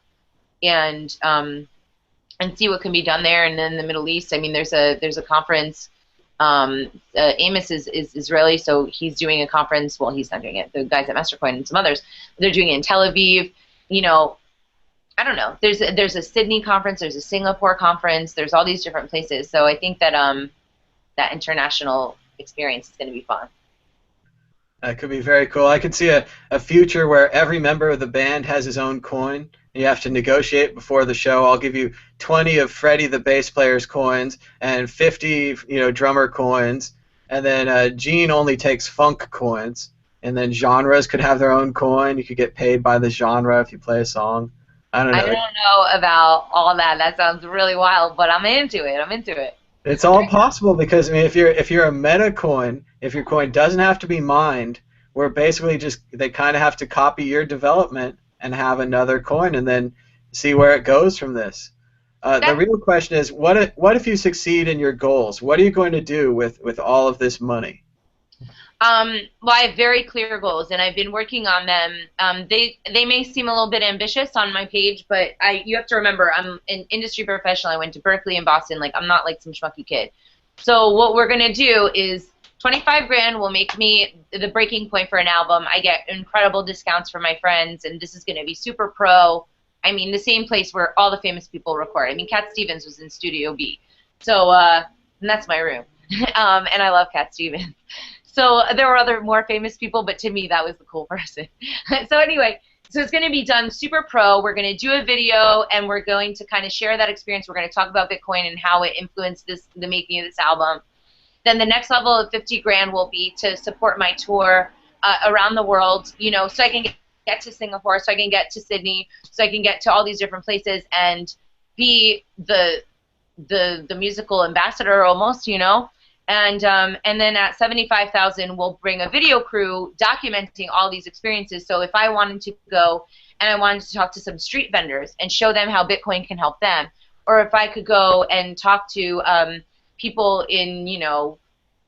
and see what can be done there, and then the Middle East. I mean, there's a conference. Amos is Israeli, so he's doing a conference. Well, he's not doing it. The guys at Mastercoin and some others, they're doing it in Tel Aviv. You know, I don't know. There's a Sydney conference. There's a Singapore conference. There's all these different places. So I think that that international experience is going to be fun. That could be very cool. I could see a future where every member of the band has his own coin. You have to negotiate before the show. I'll give you 20 of Freddie the bass player's coins and 50, drummer coins. And then Gene only takes funk coins. And then genres could have their own coin. You could get paid by the genre if you play a song. I don't know. I don't know about all that. That sounds really wild, but I'm into it. It's all possible, because I mean, if you're a meta coin, if your coin doesn't have to be mined, we're basically they kind of have to copy your development and have another coin, and then see where it goes from this. The real question is, what if you succeed in your goals? What are you going to do with all of this money? Well, I have very clear goals, and I've been working on them. They may seem a little bit ambitious on my page, but you have to remember, I'm an industry professional. I went to Berkeley and Boston. Like, I'm not like some schmucky kid. So what we're gonna do is 25 grand will make me the breaking point for an album. I get incredible discounts from my friends, and this is gonna be super pro. I mean, the same place where all the famous people record. I mean, Cat Stevens was in Studio B, so and that's my room. And I love Cat Stevens. So there were other more famous people, but to me that was the cool person. So anyway, so it's going to be done super pro. We're going to do a video, and we're going to kind of share that experience. We're going to talk about Bitcoin and how it influenced the making of this album. Then the next level of 50 grand will be to support my tour around the world, so I can get to Singapore, so I can get to Sydney, so I can get to all these different places and be the musical ambassador almost, And then at 75,000, we'll bring a video crew documenting all these experiences. So if I wanted to go and I wanted to talk to some street vendors and show them how Bitcoin can help them, or if I could go and talk to people in,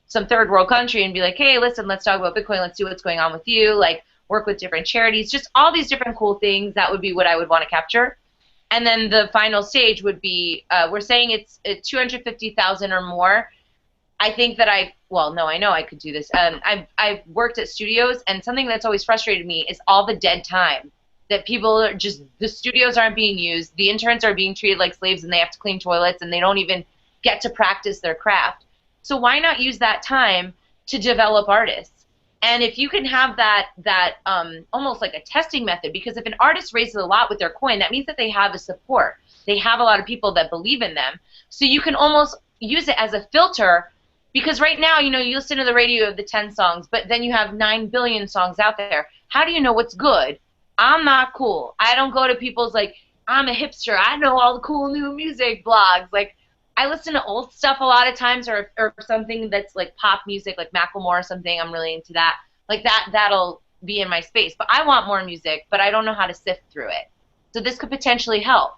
some third world country and be like, hey, listen, let's talk about Bitcoin. Let's see what's going on with you. Like, work with different charities. Just all these different cool things. That would be what I would want to capture. And then the final stage would be, we're saying it's 250,000 or more. I think that I know I could do this. I've worked at studios, and something that's always frustrated me is all the dead time that people are the studios aren't being used, the interns are being treated like slaves, and they have to clean toilets, and they don't even get to practice their craft. So why not use that time to develop artists? And if you can have that almost like a testing method, because if an artist raises a lot with their coin, that means that they have a support. They have a lot of people that believe in them. So you can almost use it as a filter. Because right now, you listen to the radio of the 10 songs, but then you have 9 billion songs out there. How do you know what's good? I'm not cool. I don't go to people's, like, I'm a hipster. I know all the cool new music blogs. Like, I listen to old stuff a lot of times, or something that's, like, pop music, like Macklemore or something. I'm really into that. Like, that'll be in my space. But I want more music, but I don't know how to sift through it. So this could potentially help.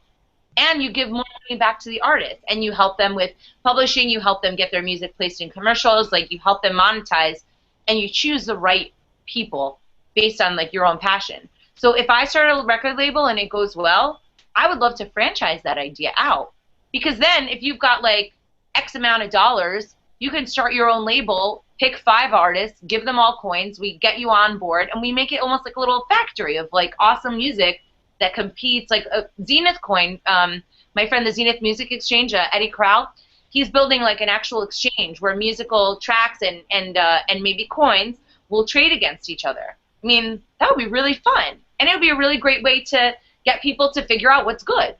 And you give more money back to the artist, and you help them with publishing, you help them get their music placed in commercials, like, you help them monetize, and you choose the right people based on, like, your own passion. So if I start a record label and it goes well, I would love to franchise that idea out. Because then if you've got, like, X amount of dollars, you can start your own label, pick 5 artists, give them all coins, we get you on board, and we make it almost like a little factory of, like, awesome music that competes, like Zenith Coin. My friend, the Zenith Music Exchange, Eddie Crowell, he's building like an actual exchange where musical tracks and maybe coins will trade against each other. I mean, that would be really fun, and it would be a really great way to get people to figure out what's good.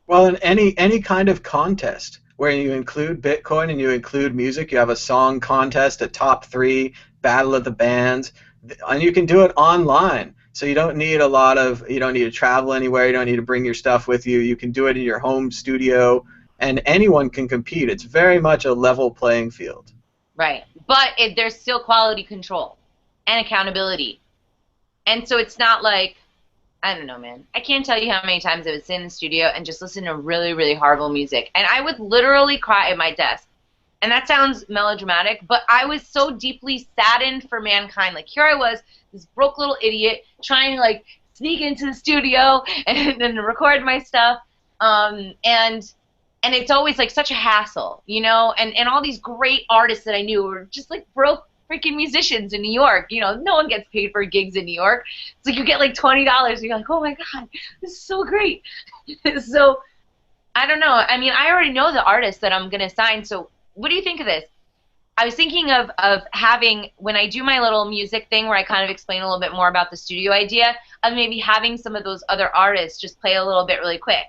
Well, in any kind of contest where you include Bitcoin and you include music, you have a song contest, a top 3, battle of the bands, and you can do it online. So you don't need you don't need to travel anywhere. You don't need to bring your stuff with you. You can do it in your home studio, and anyone can compete. It's very much a level playing field. Right. But there's still quality control and accountability. And so it's not like, I don't know, man. I can't tell you how many times I would sit in the studio and just listen to really, really horrible music. And I would literally cry at my desk. And that sounds melodramatic, but I was so deeply saddened for mankind. Like, here I was, this broke little idiot, trying to, like, sneak into the studio and then record my stuff. And it's always, like, such a hassle, you know? And all these great artists that I knew were just, like, broke freaking musicians in New York. You know, no one gets paid for gigs in New York. It's like you get, like, $20, and you're like, oh, my God, this is so great. So, I don't know. I mean, I already know the artists that I'm going to sign, so what do you think of this? I was thinking of having, when I do my little music thing where I kind of explain a little bit more about the studio idea, of maybe having some of those other artists just play a little bit really quick.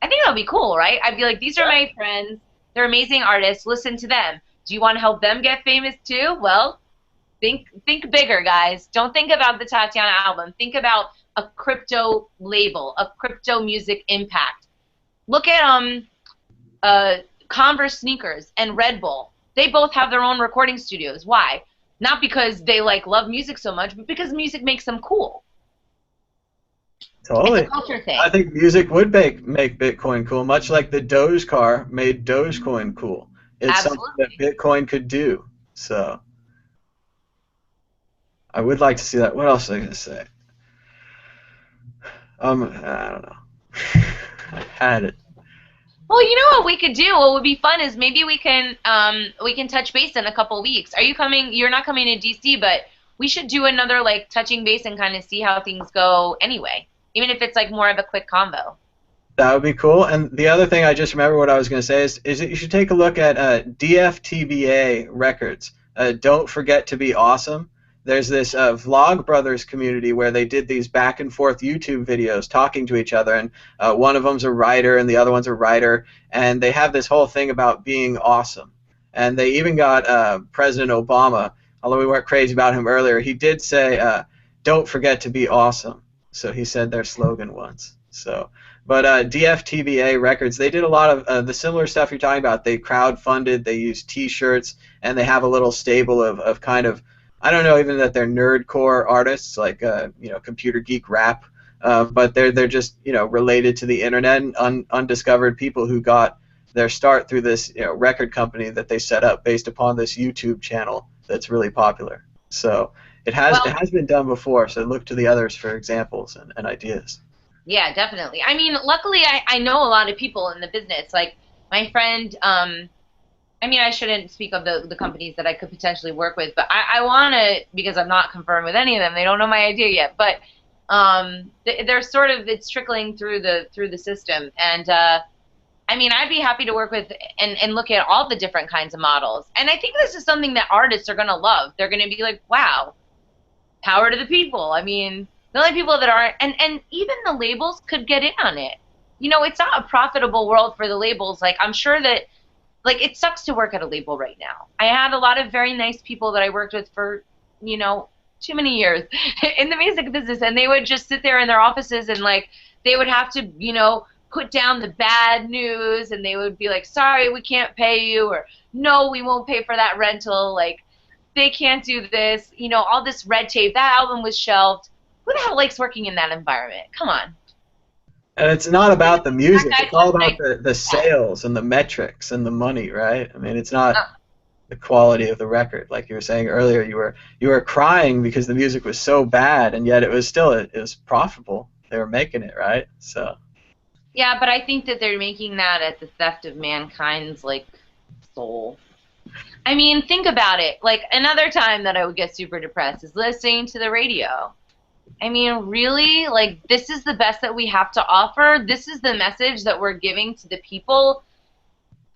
I think that would be cool, right? I'd be like, these are my friends. They're amazing artists. Listen to them. Do you want to help them get famous too? Well, think bigger, guys. Don't think about the Tatiana album. Think about a crypto label, a crypto music impact. Look at Converse sneakers and Red Bull. They both have their own recording studios. Why? Not because they like love music so much, but because music makes them cool. Totally. It's a culture thing. I think music would make Bitcoin cool, much like the Doge car made Dogecoin cool. It's Absolutely. something that Bitcoin could do. So I would like to see that. What else was I going to say? I don't know. I had it. Well, you know what we could do? What would be fun is maybe we can touch base in a couple weeks. Are you coming? You're not coming to DC, but we should do another like touching base and kind of see how things go anyway, even if it's like more of a quick convo. That would be cool. And the other thing I just remember what I was going to say is that you should take a look at DFTBA Records. Don't Forget to Be Awesome. There's this Vlog Brothers community where they did these back and forth YouTube videos talking to each other, and one of them's a writer and the other one's a writer, and they have this whole thing about being awesome. And they even got President Obama, although we weren't crazy about him earlier, he did say, don't forget to be awesome. So he said their slogan once. So, but DFTBA Records, they did a lot of the similar stuff you're talking about. They crowdfunded, they used T-shirts, and they have a little stable of kind of, I don't know even that they're nerdcore artists like computer geek rap, but they're just related to the internet and undiscovered people who got their start through this record company that they set up based upon this YouTube channel that's really popular. So it has been done before. So look to the others for examples and ideas. Yeah, definitely. I mean, luckily I know a lot of people in the business. Like my friend. I mean, I shouldn't speak of the companies that I could potentially work with, but I want to, because I'm not confirmed with any of them. They don't know my idea yet, but they're sort of, it's trickling through the system. And I mean, I'd be happy to work with and look at all the different kinds of models. And I think this is something that artists are going to love. They're going to be like, wow, power to the people. I mean, the only people that aren't, and even the labels could get in on it. You know, it's not a profitable world for the labels. Like, I'm sure that, like, it sucks to work at a label right now. I had a lot of very nice people that I worked with for, too many years in the music business, and they would just sit there in their offices and, like, they would have to, put down the bad news, and they would be like, sorry, we can't pay you, or no, we won't pay for that rental, like, they can't do this, all this red tape. That album was shelved. Who the hell likes working in that environment? Come on. And it's not about the music. It's all about the sales and the metrics and the money, right? I mean, it's not the quality of the record. Like you were saying earlier, you were crying because the music was so bad, and yet it was profitable. They were making it, right? So. Yeah, but I think that they're making that at the theft of mankind's, like, soul. I mean, think about it. Like, another time that I would get super depressed is listening to the radio. I mean, really? Like, this is the best that we have to offer? This is the message that we're giving to the people?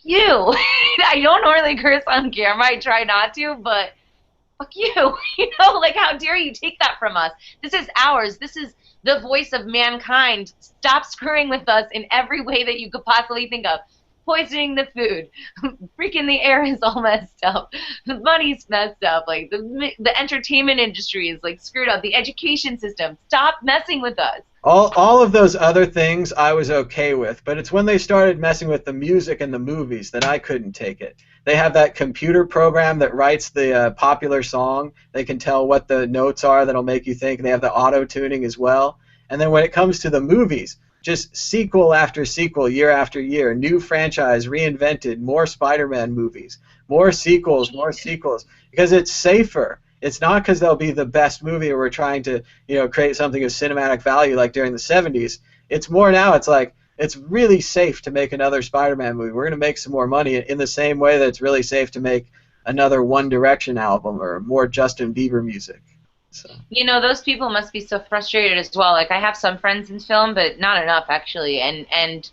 You. I don't normally curse on camera. I try not to, but fuck you. Like, how dare you take that from us? This is ours. This is the voice of mankind. Stop screwing with us in every way that you could possibly think of. poisoning the food. Freaking the air is all messed up. The money's messed up. Like the entertainment industry is like screwed up. The education system. Stop messing with us. All of those other things I was okay with, but it's when they started messing with the music and the movies that I couldn't take it. They have that computer program that writes the popular song. They can tell what the notes are that'll make you think. They have the auto-tuning as well. And then when it comes to the movies, just sequel after sequel, year after year, new franchise, reinvented, more Spider-Man movies, more sequels, because it's safer. It's not because they'll be the best movie or we're trying to, create something of cinematic value like during the 70s. It's more now, it's like, it's really safe to make another Spider-Man movie. We're going to make some more money in the same way that it's really safe to make another One Direction album or more Justin Bieber music. So. Those people must be so frustrated as well. Like, I have some friends in film, but not enough, actually. And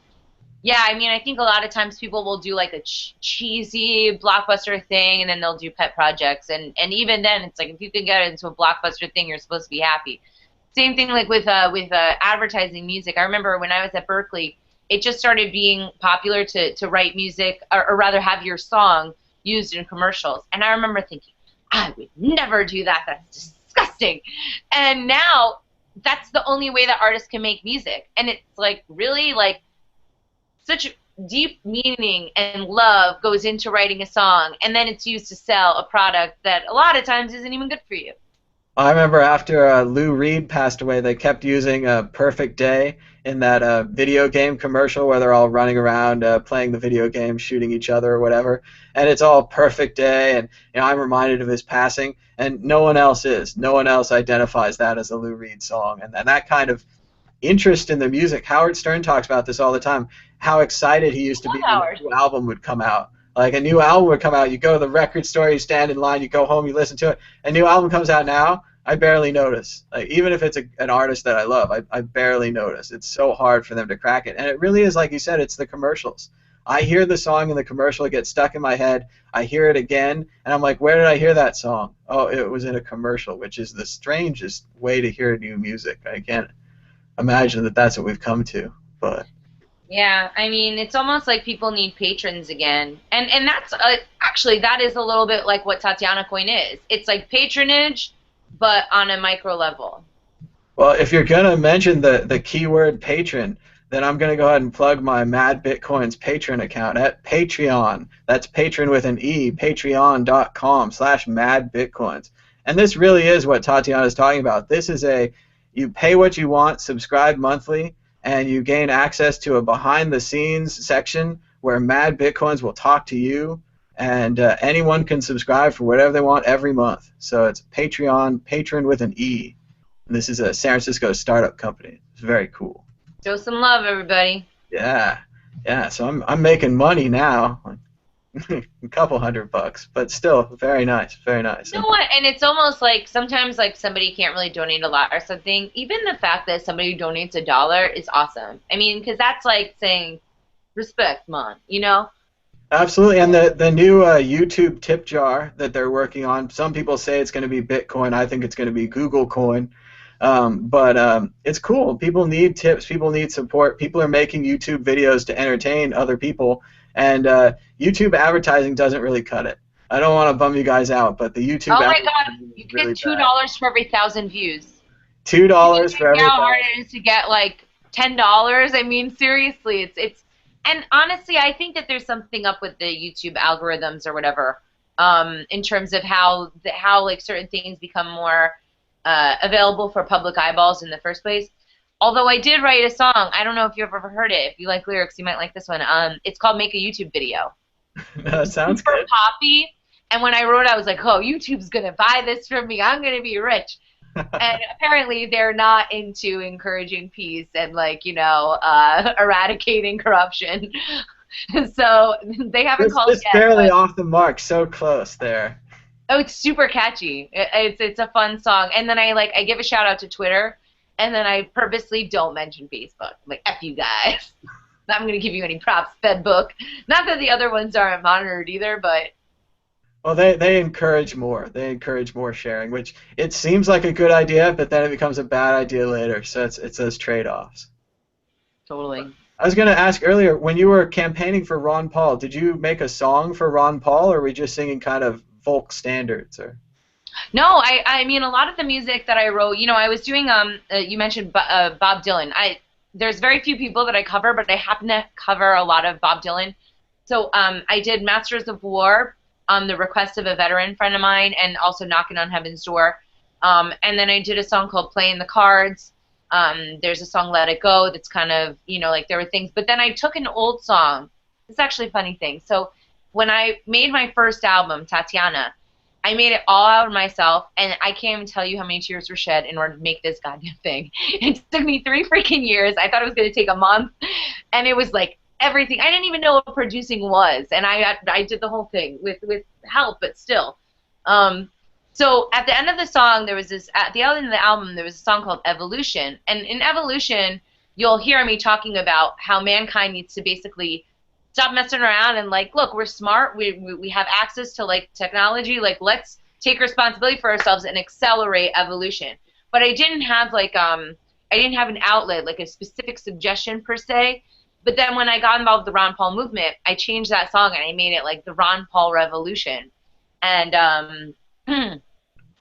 yeah, I mean, I think a lot of times people will do like a cheesy blockbuster thing, and then they'll do pet projects. And even then, it's like if you can get into a blockbuster thing, you're supposed to be happy. Same thing like with advertising music. I remember when I was at Berkeley, it just started being popular to write music, or rather have your song used in commercials. And I remember thinking, I would never do that. That's disgusting. And now that's the only way that artists can make music. And it's like really like such deep meaning and love goes into writing a song, and then it's used to sell a product that a lot of times isn't even good for you. I remember after Lou Reed passed away, they kept using Perfect Day in that video game commercial where they're all running around playing the video game, shooting each other or whatever. And it's all Perfect Day, and I'm reminded of his passing, and no one else is. No one else identifies that as a Lou Reed song. And that kind of interest in the music, Howard Stern talks about this all the time, how excited he used to be when a new album would come out. Like a new album would come out, you go to the record store, you stand in line, you go home, you listen to it. A new album comes out now, I barely notice. Like even if it's an artist that I love, I barely notice. It's so hard for them to crack it. And it really is, like you said, it's the commercials. I hear the song in the commercial, it gets stuck in my head, I hear it again, and I'm like, where did I hear that song? Oh, it was in a commercial, which is the strangest way to hear new music. I can't imagine that that's what we've come to, but... Yeah, I mean, it's almost like people need patrons again. And that's, actually, that is a little bit like what Tatiana Coin is. It's like patronage, but on a micro level. Well, if you're going to mention the keyword patron, then I'm going to go ahead and plug my Mad Bitcoin's Patreon account at Patreon. That's patron with an E, patreon.com/madbitcoins. And this really is what Tatiana is talking about. This is you pay what you want, subscribe monthly, and you gain access to a behind-the-scenes section where Mad Bitcoins will talk to you, and anyone can subscribe for whatever they want every month. So it's Patreon, patron with an E. And this is a San Francisco startup company. It's very cool. Show some love, everybody. Yeah. So I'm making money now. A couple $100, but still very nice, very nice. You know what? And it's almost like sometimes like somebody can't really donate a lot or something. Even the fact that somebody donates $1 is awesome. I mean, because that's like saying respect, man. Absolutely, and the new YouTube tip jar that they're working on. Some people say it's going to be Bitcoin. I think it's going to be Google Coin. But it's cool. People need tips. People need support. People are making YouTube videos to entertain other people. And YouTube advertising doesn't really cut it. I don't want to bum you guys out, but the YouTube. Oh my God! You get $2 for every 1,000 views. $2 for every. How hard it is to get like $10? I mean, seriously, it's. And honestly, I think that there's something up with the YouTube algorithms or whatever, in terms of how like certain things become more available for public eyeballs in the first place. Although I did write a song. I don't know if you've ever heard it. If you like lyrics, you might like this one. It's called Make a YouTube Video. That sounds Super good. poppy. And when I wrote it, I was like, oh, YouTube's going to buy this from me. I'm going to be rich. And apparently they're not into encouraging peace and, like, eradicating corruption. So they haven't called it yet. It's barely off the mark. So close there. Oh, it's super catchy. It's a fun song. And then I give a shout out to Twitter. And then I purposely don't mention Facebook. I'm like, F you guys. Not going to give you any props, Fedbook. Not that the other ones aren't monitored either, but... Well, they encourage more. They encourage more sharing, which it seems like a good idea, but then it becomes a bad idea later. So it's those trade-offs. Totally. I was going to ask earlier, when you were campaigning for Ron Paul, did you make a song for Ron Paul, or were we just singing kind of folk standards? Or No, I mean a lot of the music that I wrote, I was doing you mentioned Bob Dylan. There's very few people that I cover, but I happen to cover a lot of Bob Dylan. So I did Masters of War on the request of a veteran friend of mine, and also Knocking on Heaven's Door. And then I did a song called Playing the Cards. There's a song Let It Go that's kind of, like there were things. But then I took an old song. It's actually a funny thing. So when I made my first album, Tatiana, I made it all out of myself, and I can't even tell you how many tears were shed in order to make this goddamn thing. It took me 3 freaking years. I thought it was going to take a month, and it was like everything. I didn't even know what producing was, and I did the whole thing with help, but still. So at the end of the song, at the end of the album, there was a song called Evolution, and in Evolution, you'll hear me talking about how mankind needs to basically stop messing around and like, look, we're smart, we have access to like technology, like let's take responsibility for ourselves and accelerate evolution. But I didn't have like I didn't have an outlet, like a specific suggestion per se. But then when I got involved with the Ron Paul movement, I changed that song and I made it like the Ron Paul Revolution. And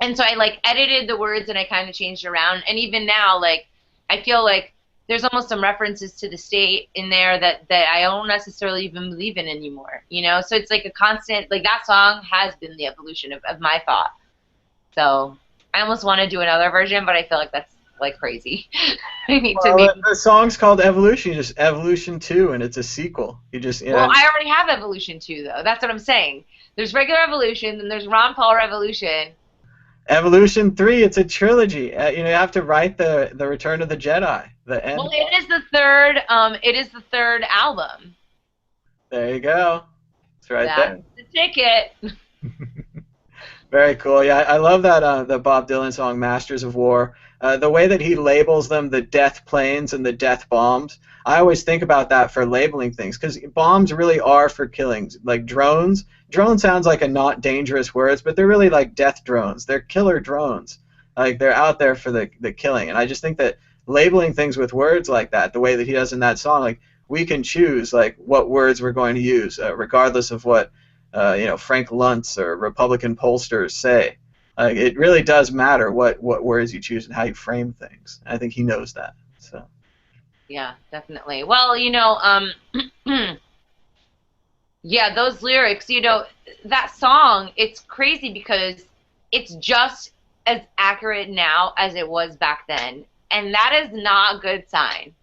and so I like edited the words and I kind of changed it around. And even now, like I feel like there's almost some references to the state in there that I don't necessarily even believe in anymore, So it's like a constant, like that song has been the evolution of my thought. So I almost want to do another version, but I feel like that's like crazy. I need to maybe. The song's called Evolution, just Evolution 2, and it's a sequel. Well, I already have Evolution 2, though. That's what I'm saying. There's regular Evolution, then there's Ron Paul Revolution. Evolution 3, it's a trilogy. You have to write the Return of the Jedi, the end. Well, it is the third. It is the third album. There you go. It's right there. That's the ticket. Very cool. Yeah, I love that the Bob Dylan song "Masters of War." The way that he labels them, the death planes and the death bombs. I always think about that for labeling things, because bombs really are for killings. Like drones. Drone sounds like a not dangerous words, but they're really like death drones. They're killer drones. Like they're out there for the killing. And I just think that labeling things with words like that, the way that he does in that song, like we can choose like what words we're going to use, regardless of what Frank Luntz or Republican pollsters say. It really does matter what words you choose and how you frame things. I think he knows that. So. Yeah, definitely. Well, yeah, those lyrics, that song, it's crazy because it's just as accurate now as it was back then, and that is not a good sign.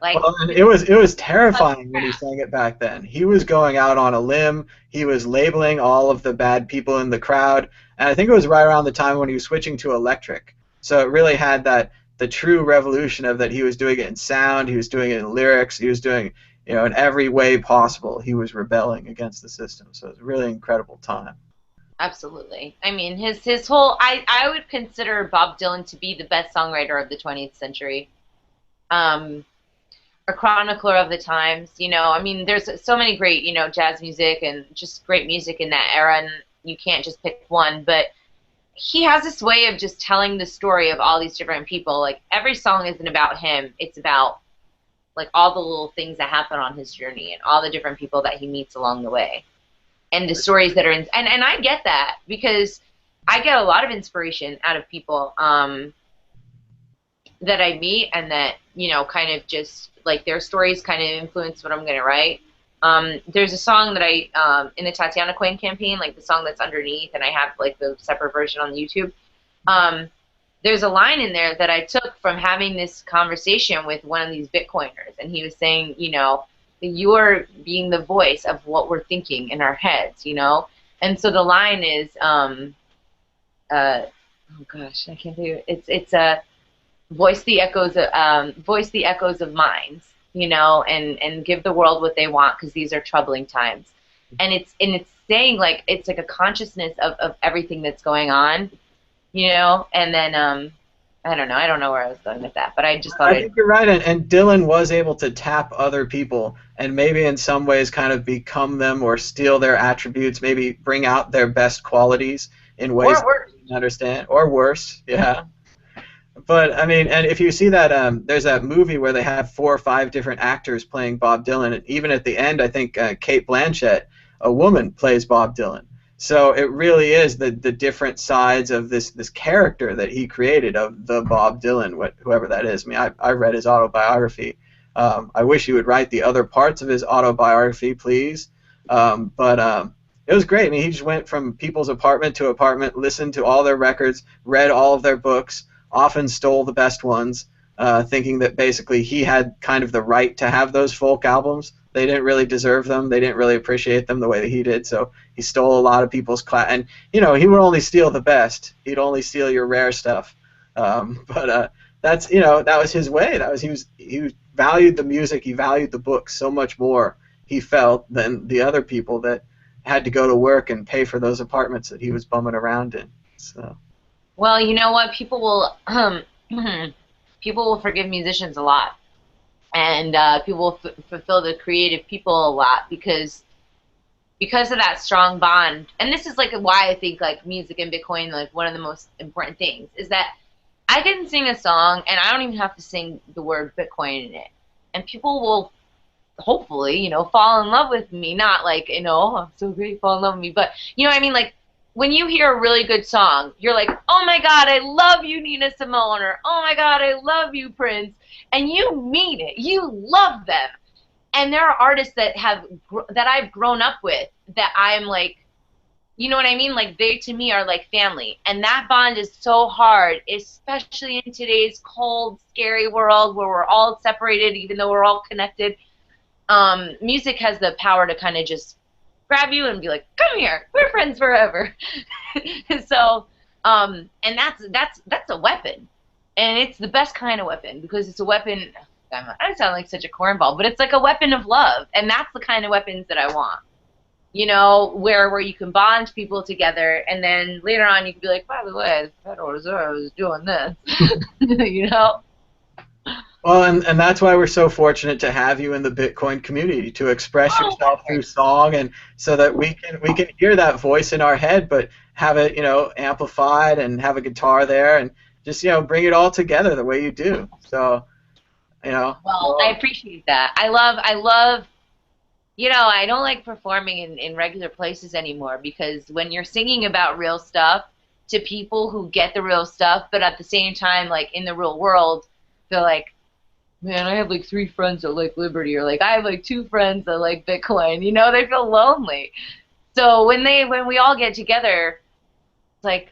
Like, well, and it was terrifying when he sang it back then. He was going out on a limb. He was labeling all of the bad people in the crowd, and I think it was right around the time when he was switching to electric. So it really had the true revolution of that he was doing it in sound, he was doing it in lyrics, he was doing in every way possible. He was rebelling against the system. So it was a really incredible time. Absolutely. I mean, his whole I would consider Bob Dylan to be the best songwriter of the 20th century. A chronicler of the times, I mean, there's so many great, jazz music and just great music in that era, and you can't just pick one, but he has this way of just telling the story of all these different people. Like, every song isn't about him. It's about, like, all the little things that happen on his journey and all the different people that he meets along the way. And the stories that are in... And I get that, because I get a lot of inspiration out of people that I meet, and that, kind of just, like, their stories kind of influence what I'm going to write. There's a song that I, in the Tatiana Coin campaign, like the song that's underneath, and I have like the separate version on YouTube. There's a line in there that I took from having this conversation with one of these Bitcoiners, and he was saying, you're being the voice of what we're thinking in our heads, And so the line is, oh gosh, I can't think of it. It's a voice the echoes of minds. And give the world what they want, because these are troubling times. And it's saying, like, it's like a consciousness of everything that's going on, and then I don't know where I was going with that, but I just thought I think you're right, and Dylan was able to tap other people and maybe in some ways kind of become them or steal their attributes, maybe bring out their best qualities in ways that we didn't understand, or worse, yeah. But I mean, and if you see that, there's that movie where they have 4 or 5 different actors playing Bob Dylan, and even at the end, I think Cate Blanchett, a woman, plays Bob Dylan. So it really is the different sides of this character that he created of the Bob Dylan, whoever that is. I mean, I read his autobiography. I wish he would write the other parts of his autobiography, please. But it was great. I mean, he just went from people's apartment to apartment, listened to all their records, read all of their books, often stole the best ones, thinking that basically he had kind of the right to have those folk albums. They didn't really deserve them. They didn't really appreciate them the way that he did. So he stole a lot of people's and you know, he would only steal the best. He'd only steal your rare stuff. But that's, you know, that was his way. He valued the music. He valued the books so much more, he felt, than the other people that had to go to work and pay for those apartments that he was bumming around in. So. Well, you know what? People will forgive musicians a lot, and people will fulfill the creative people a lot because of that strong bond. And this is like why I think like music and Bitcoin, like one of the most important things is that I can sing a song and I don't even have to sing the word Bitcoin in it, and people will hopefully, you know, fall in love with me. Not like, you know, oh, I'm so great, fall in love with me, but you know what I mean? Like, when you hear a really good song, you're like, oh my God, I love you, Nina Simone, or oh my God, I love you, Prince, and you mean it. You love them. And there are artists that I've grown up with that I'm like, you know what I mean? Like, they to me are like family. And that bond is so hard, especially in today's cold, scary world where we're all separated even though we're all connected. Music has the power to kind of just grab you and be like, come here, we're friends forever. So, and that's a weapon. And it's the best kind of weapon because it's a weapon, I sound like such a cornball, but it's like a weapon of love. And that's the kind of weapons that I want. You know, where you can bond people together, and then later on you can be like, by the way, I was doing this. You know? Well, and that's why we're so fortunate to have you in the Bitcoin community to express yourself through song, and so that we can hear that voice in our head, but have it, you know, amplified and have a guitar there, and just, you know, bring it all together the way you do. So, you know. Well, I appreciate that. I love. You know, I don't like performing in regular places anymore because when you're singing about real stuff to people who get the real stuff, but at the same time, like in the real world, they're like, man, I have like 3 friends that like liberty, or like I have like 2 friends that like Bitcoin. You know, they feel lonely. So when we all get together, it's like,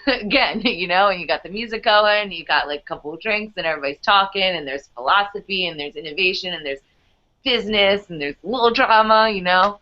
again, you know, and you got the music going, you got like a couple of drinks, and everybody's talking, and there's philosophy, and there's innovation, and there's business, and there's a little drama, you know.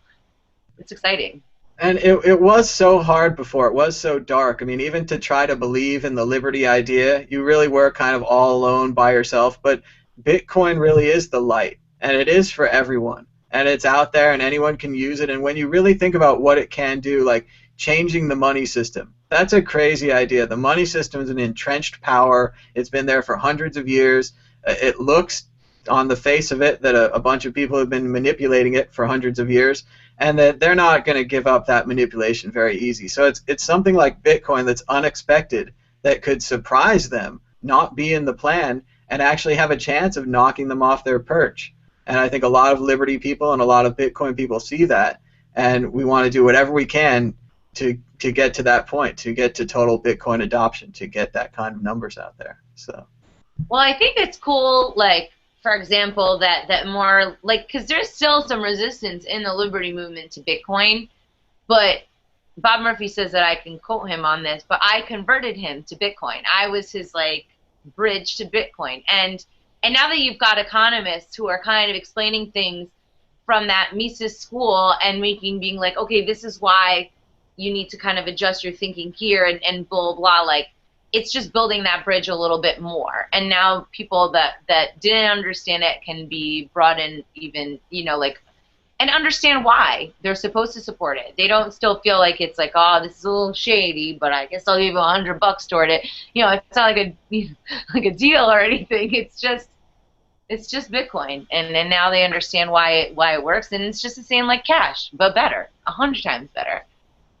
It's exciting. And it was so hard before. It was so dark. I mean, even to try to believe in the liberty idea, you really were kind of all alone by yourself. But Bitcoin really is the light, and it is for everyone. And it's out there, and anyone can use it. And when you really think about what it can do, like changing the money system, that's a crazy idea. The money system is an entrenched power. It's been there for hundreds of years. It looks on the face of it that a bunch of people have been manipulating it for hundreds of years, and that they're not going to give up that manipulation very easy. So it's something like Bitcoin that's unexpected that could surprise them, not be in the plan, and actually have a chance of knocking them off their perch. And I think a lot of Liberty people and a lot of Bitcoin people see that, and we want to do whatever we can to get to that point, to get to total Bitcoin adoption, to get that kind of numbers out there. So. Well, I think it's cool, like, for example, that more, like, because there's still some resistance in the liberty movement to Bitcoin, but Bob Murphy says that I can quote him on this, but I converted him to Bitcoin. I was his, like, bridge to Bitcoin. And now that you've got economists who are kind of explaining things from that Mises school and being like, okay, this is why you need to kind of adjust your thinking here and blah, blah, like, it's just building that bridge a little bit more. And now people that didn't understand it can be brought in even, you know, like, and understand why they're supposed to support it. They don't still feel like it's like, oh, this is a little shady, but I guess I'll give $100 toward it. You know, it's not like a deal or anything. It's just Bitcoin. And now they understand why it works. And it's just the same like cash, but better, 100 times better.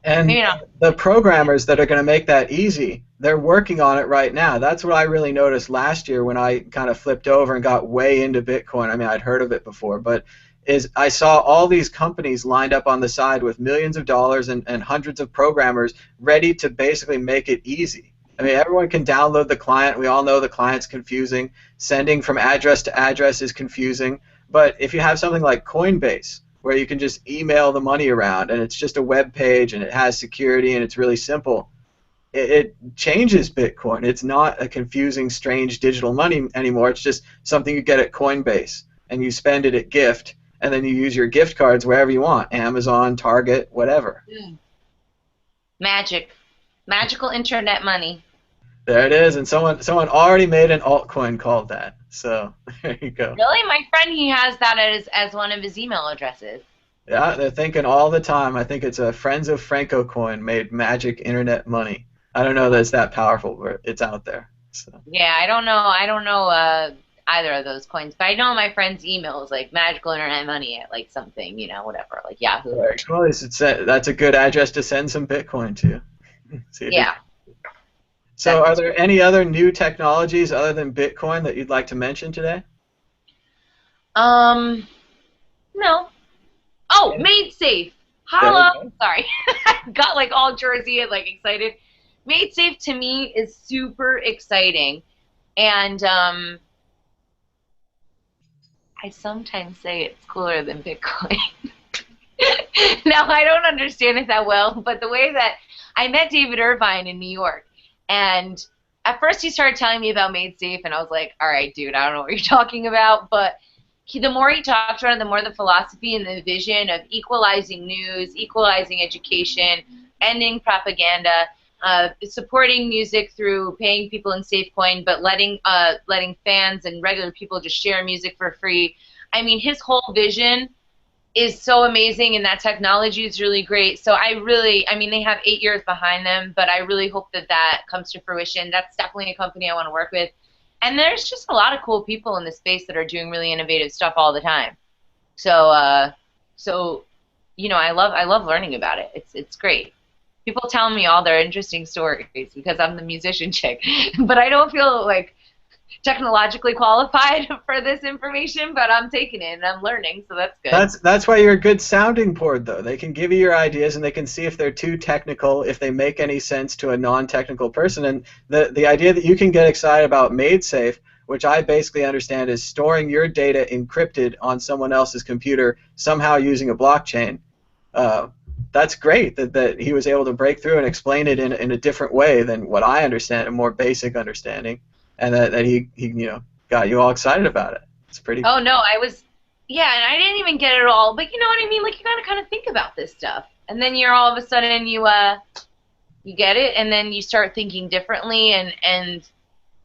And You know. the programmers that are going to make that easy, they're working on it right now. That's what I really noticed last year when I kind of flipped over and got way into Bitcoin. I mean, I'd heard of it before, but is I saw all these companies lined up on the side with millions of dollars and hundreds of programmers ready to basically make it easy. I mean, everyone can download the client. We all know the client's confusing. Sending from address to address is confusing. But if you have something like Coinbase, where you can just email the money around and it's just a web page and it has security and it's really simple, it changes Bitcoin. It's not a confusing, strange digital money anymore. It's just something you get at Coinbase and you spend it at gift and then you use your gift cards wherever you want, Amazon, Target, whatever. Magic. Magical internet money. There it is, and someone already made an altcoin called that. So there you go. Really? My friend, he has that as one of his email addresses. Yeah, they're thinking all the time. I think it's a Friends of Franco coin made magic internet money. I don't know that it's that powerful, but it's out there. So. Yeah, I don't know. I don't know either of those coins, but I know my friend's email is like magical internet money at like something, you know, whatever, like Yahoo. Very cool. That's a good address to send some Bitcoin to. Yeah. So are there any other new technologies other than Bitcoin that you'd like to mention today? No. Oh, Made Safe. Hello. Sorry. Got like all Jersey and like excited. Made Safe to me is super exciting. And I sometimes say it's cooler than Bitcoin. Now, I don't understand it that well, but the way that I met David Irvine in New York, and at first he started telling me about Made Safe, and I was like, all right, dude, I don't know what you're talking about, but the more he talked about it, the more the philosophy and the vision of equalizing news, equalizing education, ending propaganda, supporting music through paying people in SafeCoin, but letting fans and regular people just share music for free. I mean, his whole vision is so amazing, and that technology is really great. So I mean, they have 8 years behind them, but I really hope that that comes to fruition. That's definitely a company I want to work with. And there's just a lot of cool people in the space that are doing really innovative stuff all the time. So, you know, I love learning about it. It's great. People tell me all their interesting stories because I'm the musician chick, but I don't feel like technologically qualified for this information, but I'm taking it and I'm learning, so that's good. That's why you're a good sounding board, though. They can give you your ideas and they can see if they're too technical, if they make any sense to a non-technical person. And the idea that you can get excited about Made Safe, which I basically understand is storing your data encrypted on someone else's computer somehow using a blockchain. That's great that he was able to break through and explain it in a different way than what I understand, a more basic understanding. And that he you know, got you all excited about it. It's pretty. Oh no, yeah, and I didn't even get it all, but you know what I mean. Like you gotta kind of think about this stuff, and then you're all of a sudden you get it, and then you start thinking differently, and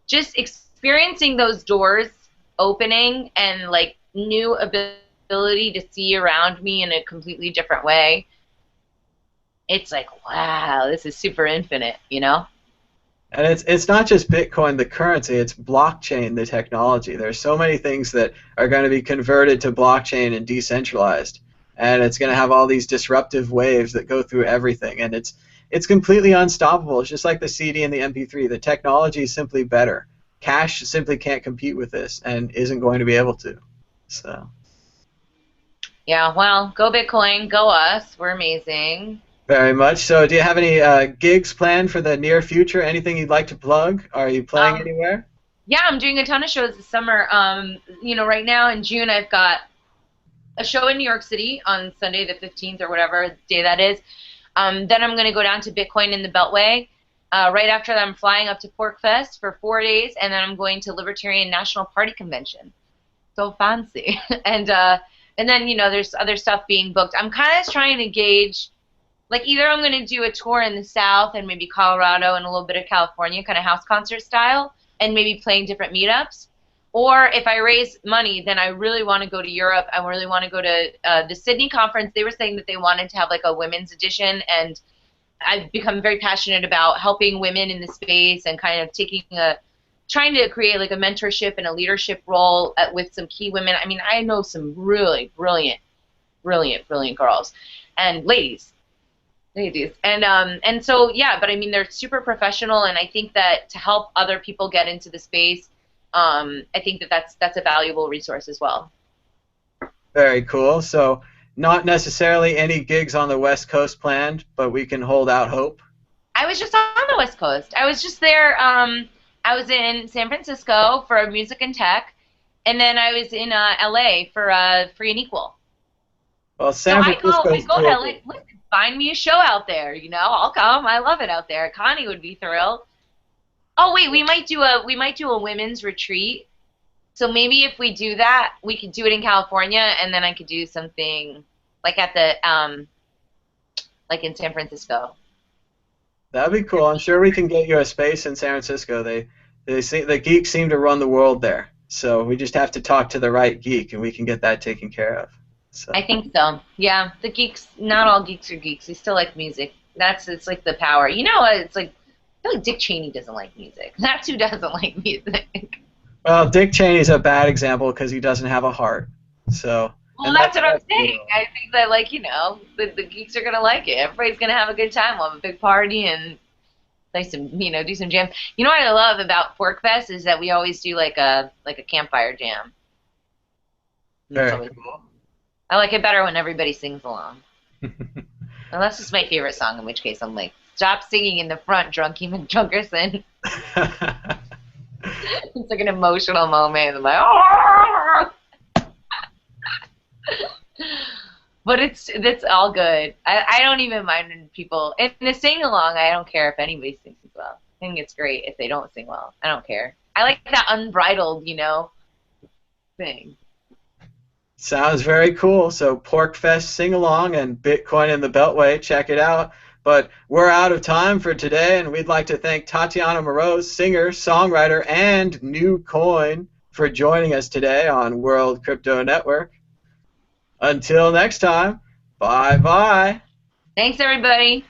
just experiencing those doors opening and like new ability to see around me in a completely different way. It's like, wow, this is super infinite, you know. And it's not just Bitcoin, the currency, it's blockchain, the technology. There's so many things that are going to be converted to blockchain and decentralized. And it's going to have all these disruptive waves that go through everything. And it's completely unstoppable. It's just like the CD and the MP3. The technology is simply better. Cash simply can't compete with this and isn't going to be able to. So. Yeah, well, go Bitcoin, go us. We're amazing. Very much. So do you have any gigs planned for the near future? Anything you'd like to plug? Are you playing anywhere? Yeah, I'm doing a ton of shows this summer. You know, right now in June I've got a show in New York City on Sunday the 15th or whatever day that is. Then I'm going to go down to Bitcoin in the Beltway. Right after that I'm flying up to Pork Fest for 4 days, and then I'm going to Libertarian National Party Convention. So fancy. And then, you know, there's other stuff being booked. I'm kind of trying to gauge, like, either I'm going to do a tour in the South and maybe Colorado and a little bit of California, kind of house concert style, and maybe playing different meetups. Or if I raise money, then I really want to go to Europe. I really want to go to the Sydney conference. They were saying that they wanted to have like a women's edition, and I've become very passionate about helping women in the space and kind of trying to create like a mentorship and a leadership role with some key women. I mean, I know some really brilliant girls and ladies They do. And so yeah, but I mean they're super professional, and I think that to help other people get into the space, I think that that's a valuable resource as well. Very cool. So not necessarily any gigs on the West Coast planned, but we can hold out hope. I was just on the West Coast. I was just there. I was in San Francisco for music and tech, and then I was in LA for Free and Equal. Well, So San Francisco I is go to LA. doable. Listen, find me a show out there. You know, I'll come. I love it out there. Connie would be thrilled. Oh wait, we might do a women's retreat. So maybe if we do that, we could do it in California, and then I could do something like at the like in San Francisco. That'd be cool. I'm sure we can get you a space in San Francisco. The geeks seem to run the world there. So we just have to talk to the right geek, and we can get that taken care of. So. I think so. Yeah, the geeks. Not all geeks are geeks. We still like music. It's like the power. You know, it's like I feel like Dick Cheney doesn't like music. That's who doesn't like music. Well, Dick Cheney's a bad example because he doesn't have a heart. So. Well, that's what I'm saying. I think that, like, you know, the geeks are gonna like it. Everybody's gonna have a good time. We'll have a big party and play some, you know, do some jam. You know what I love about Fork Fest is that we always do like a campfire jam. Very cool. I like it better when everybody sings along. Unless it's my favorite song, in which case I'm like, stop singing in the front, Drunky McDrunkerson. It's like an emotional moment. I'm like, oh! But it's all good. I don't even mind when people in the sing along. I don't care if anybody sings well. I think it's great if they don't sing well. I don't care. I like that unbridled, you know, thing. Sounds very cool. So Porkfest Sing Along and Bitcoin in the Beltway, check it out. But we're out of time for today, and we'd like to thank Tatiana Moroz, singer, songwriter, and new coin, for joining us today on World Crypto Network. Until next time, bye-bye. Thanks, everybody.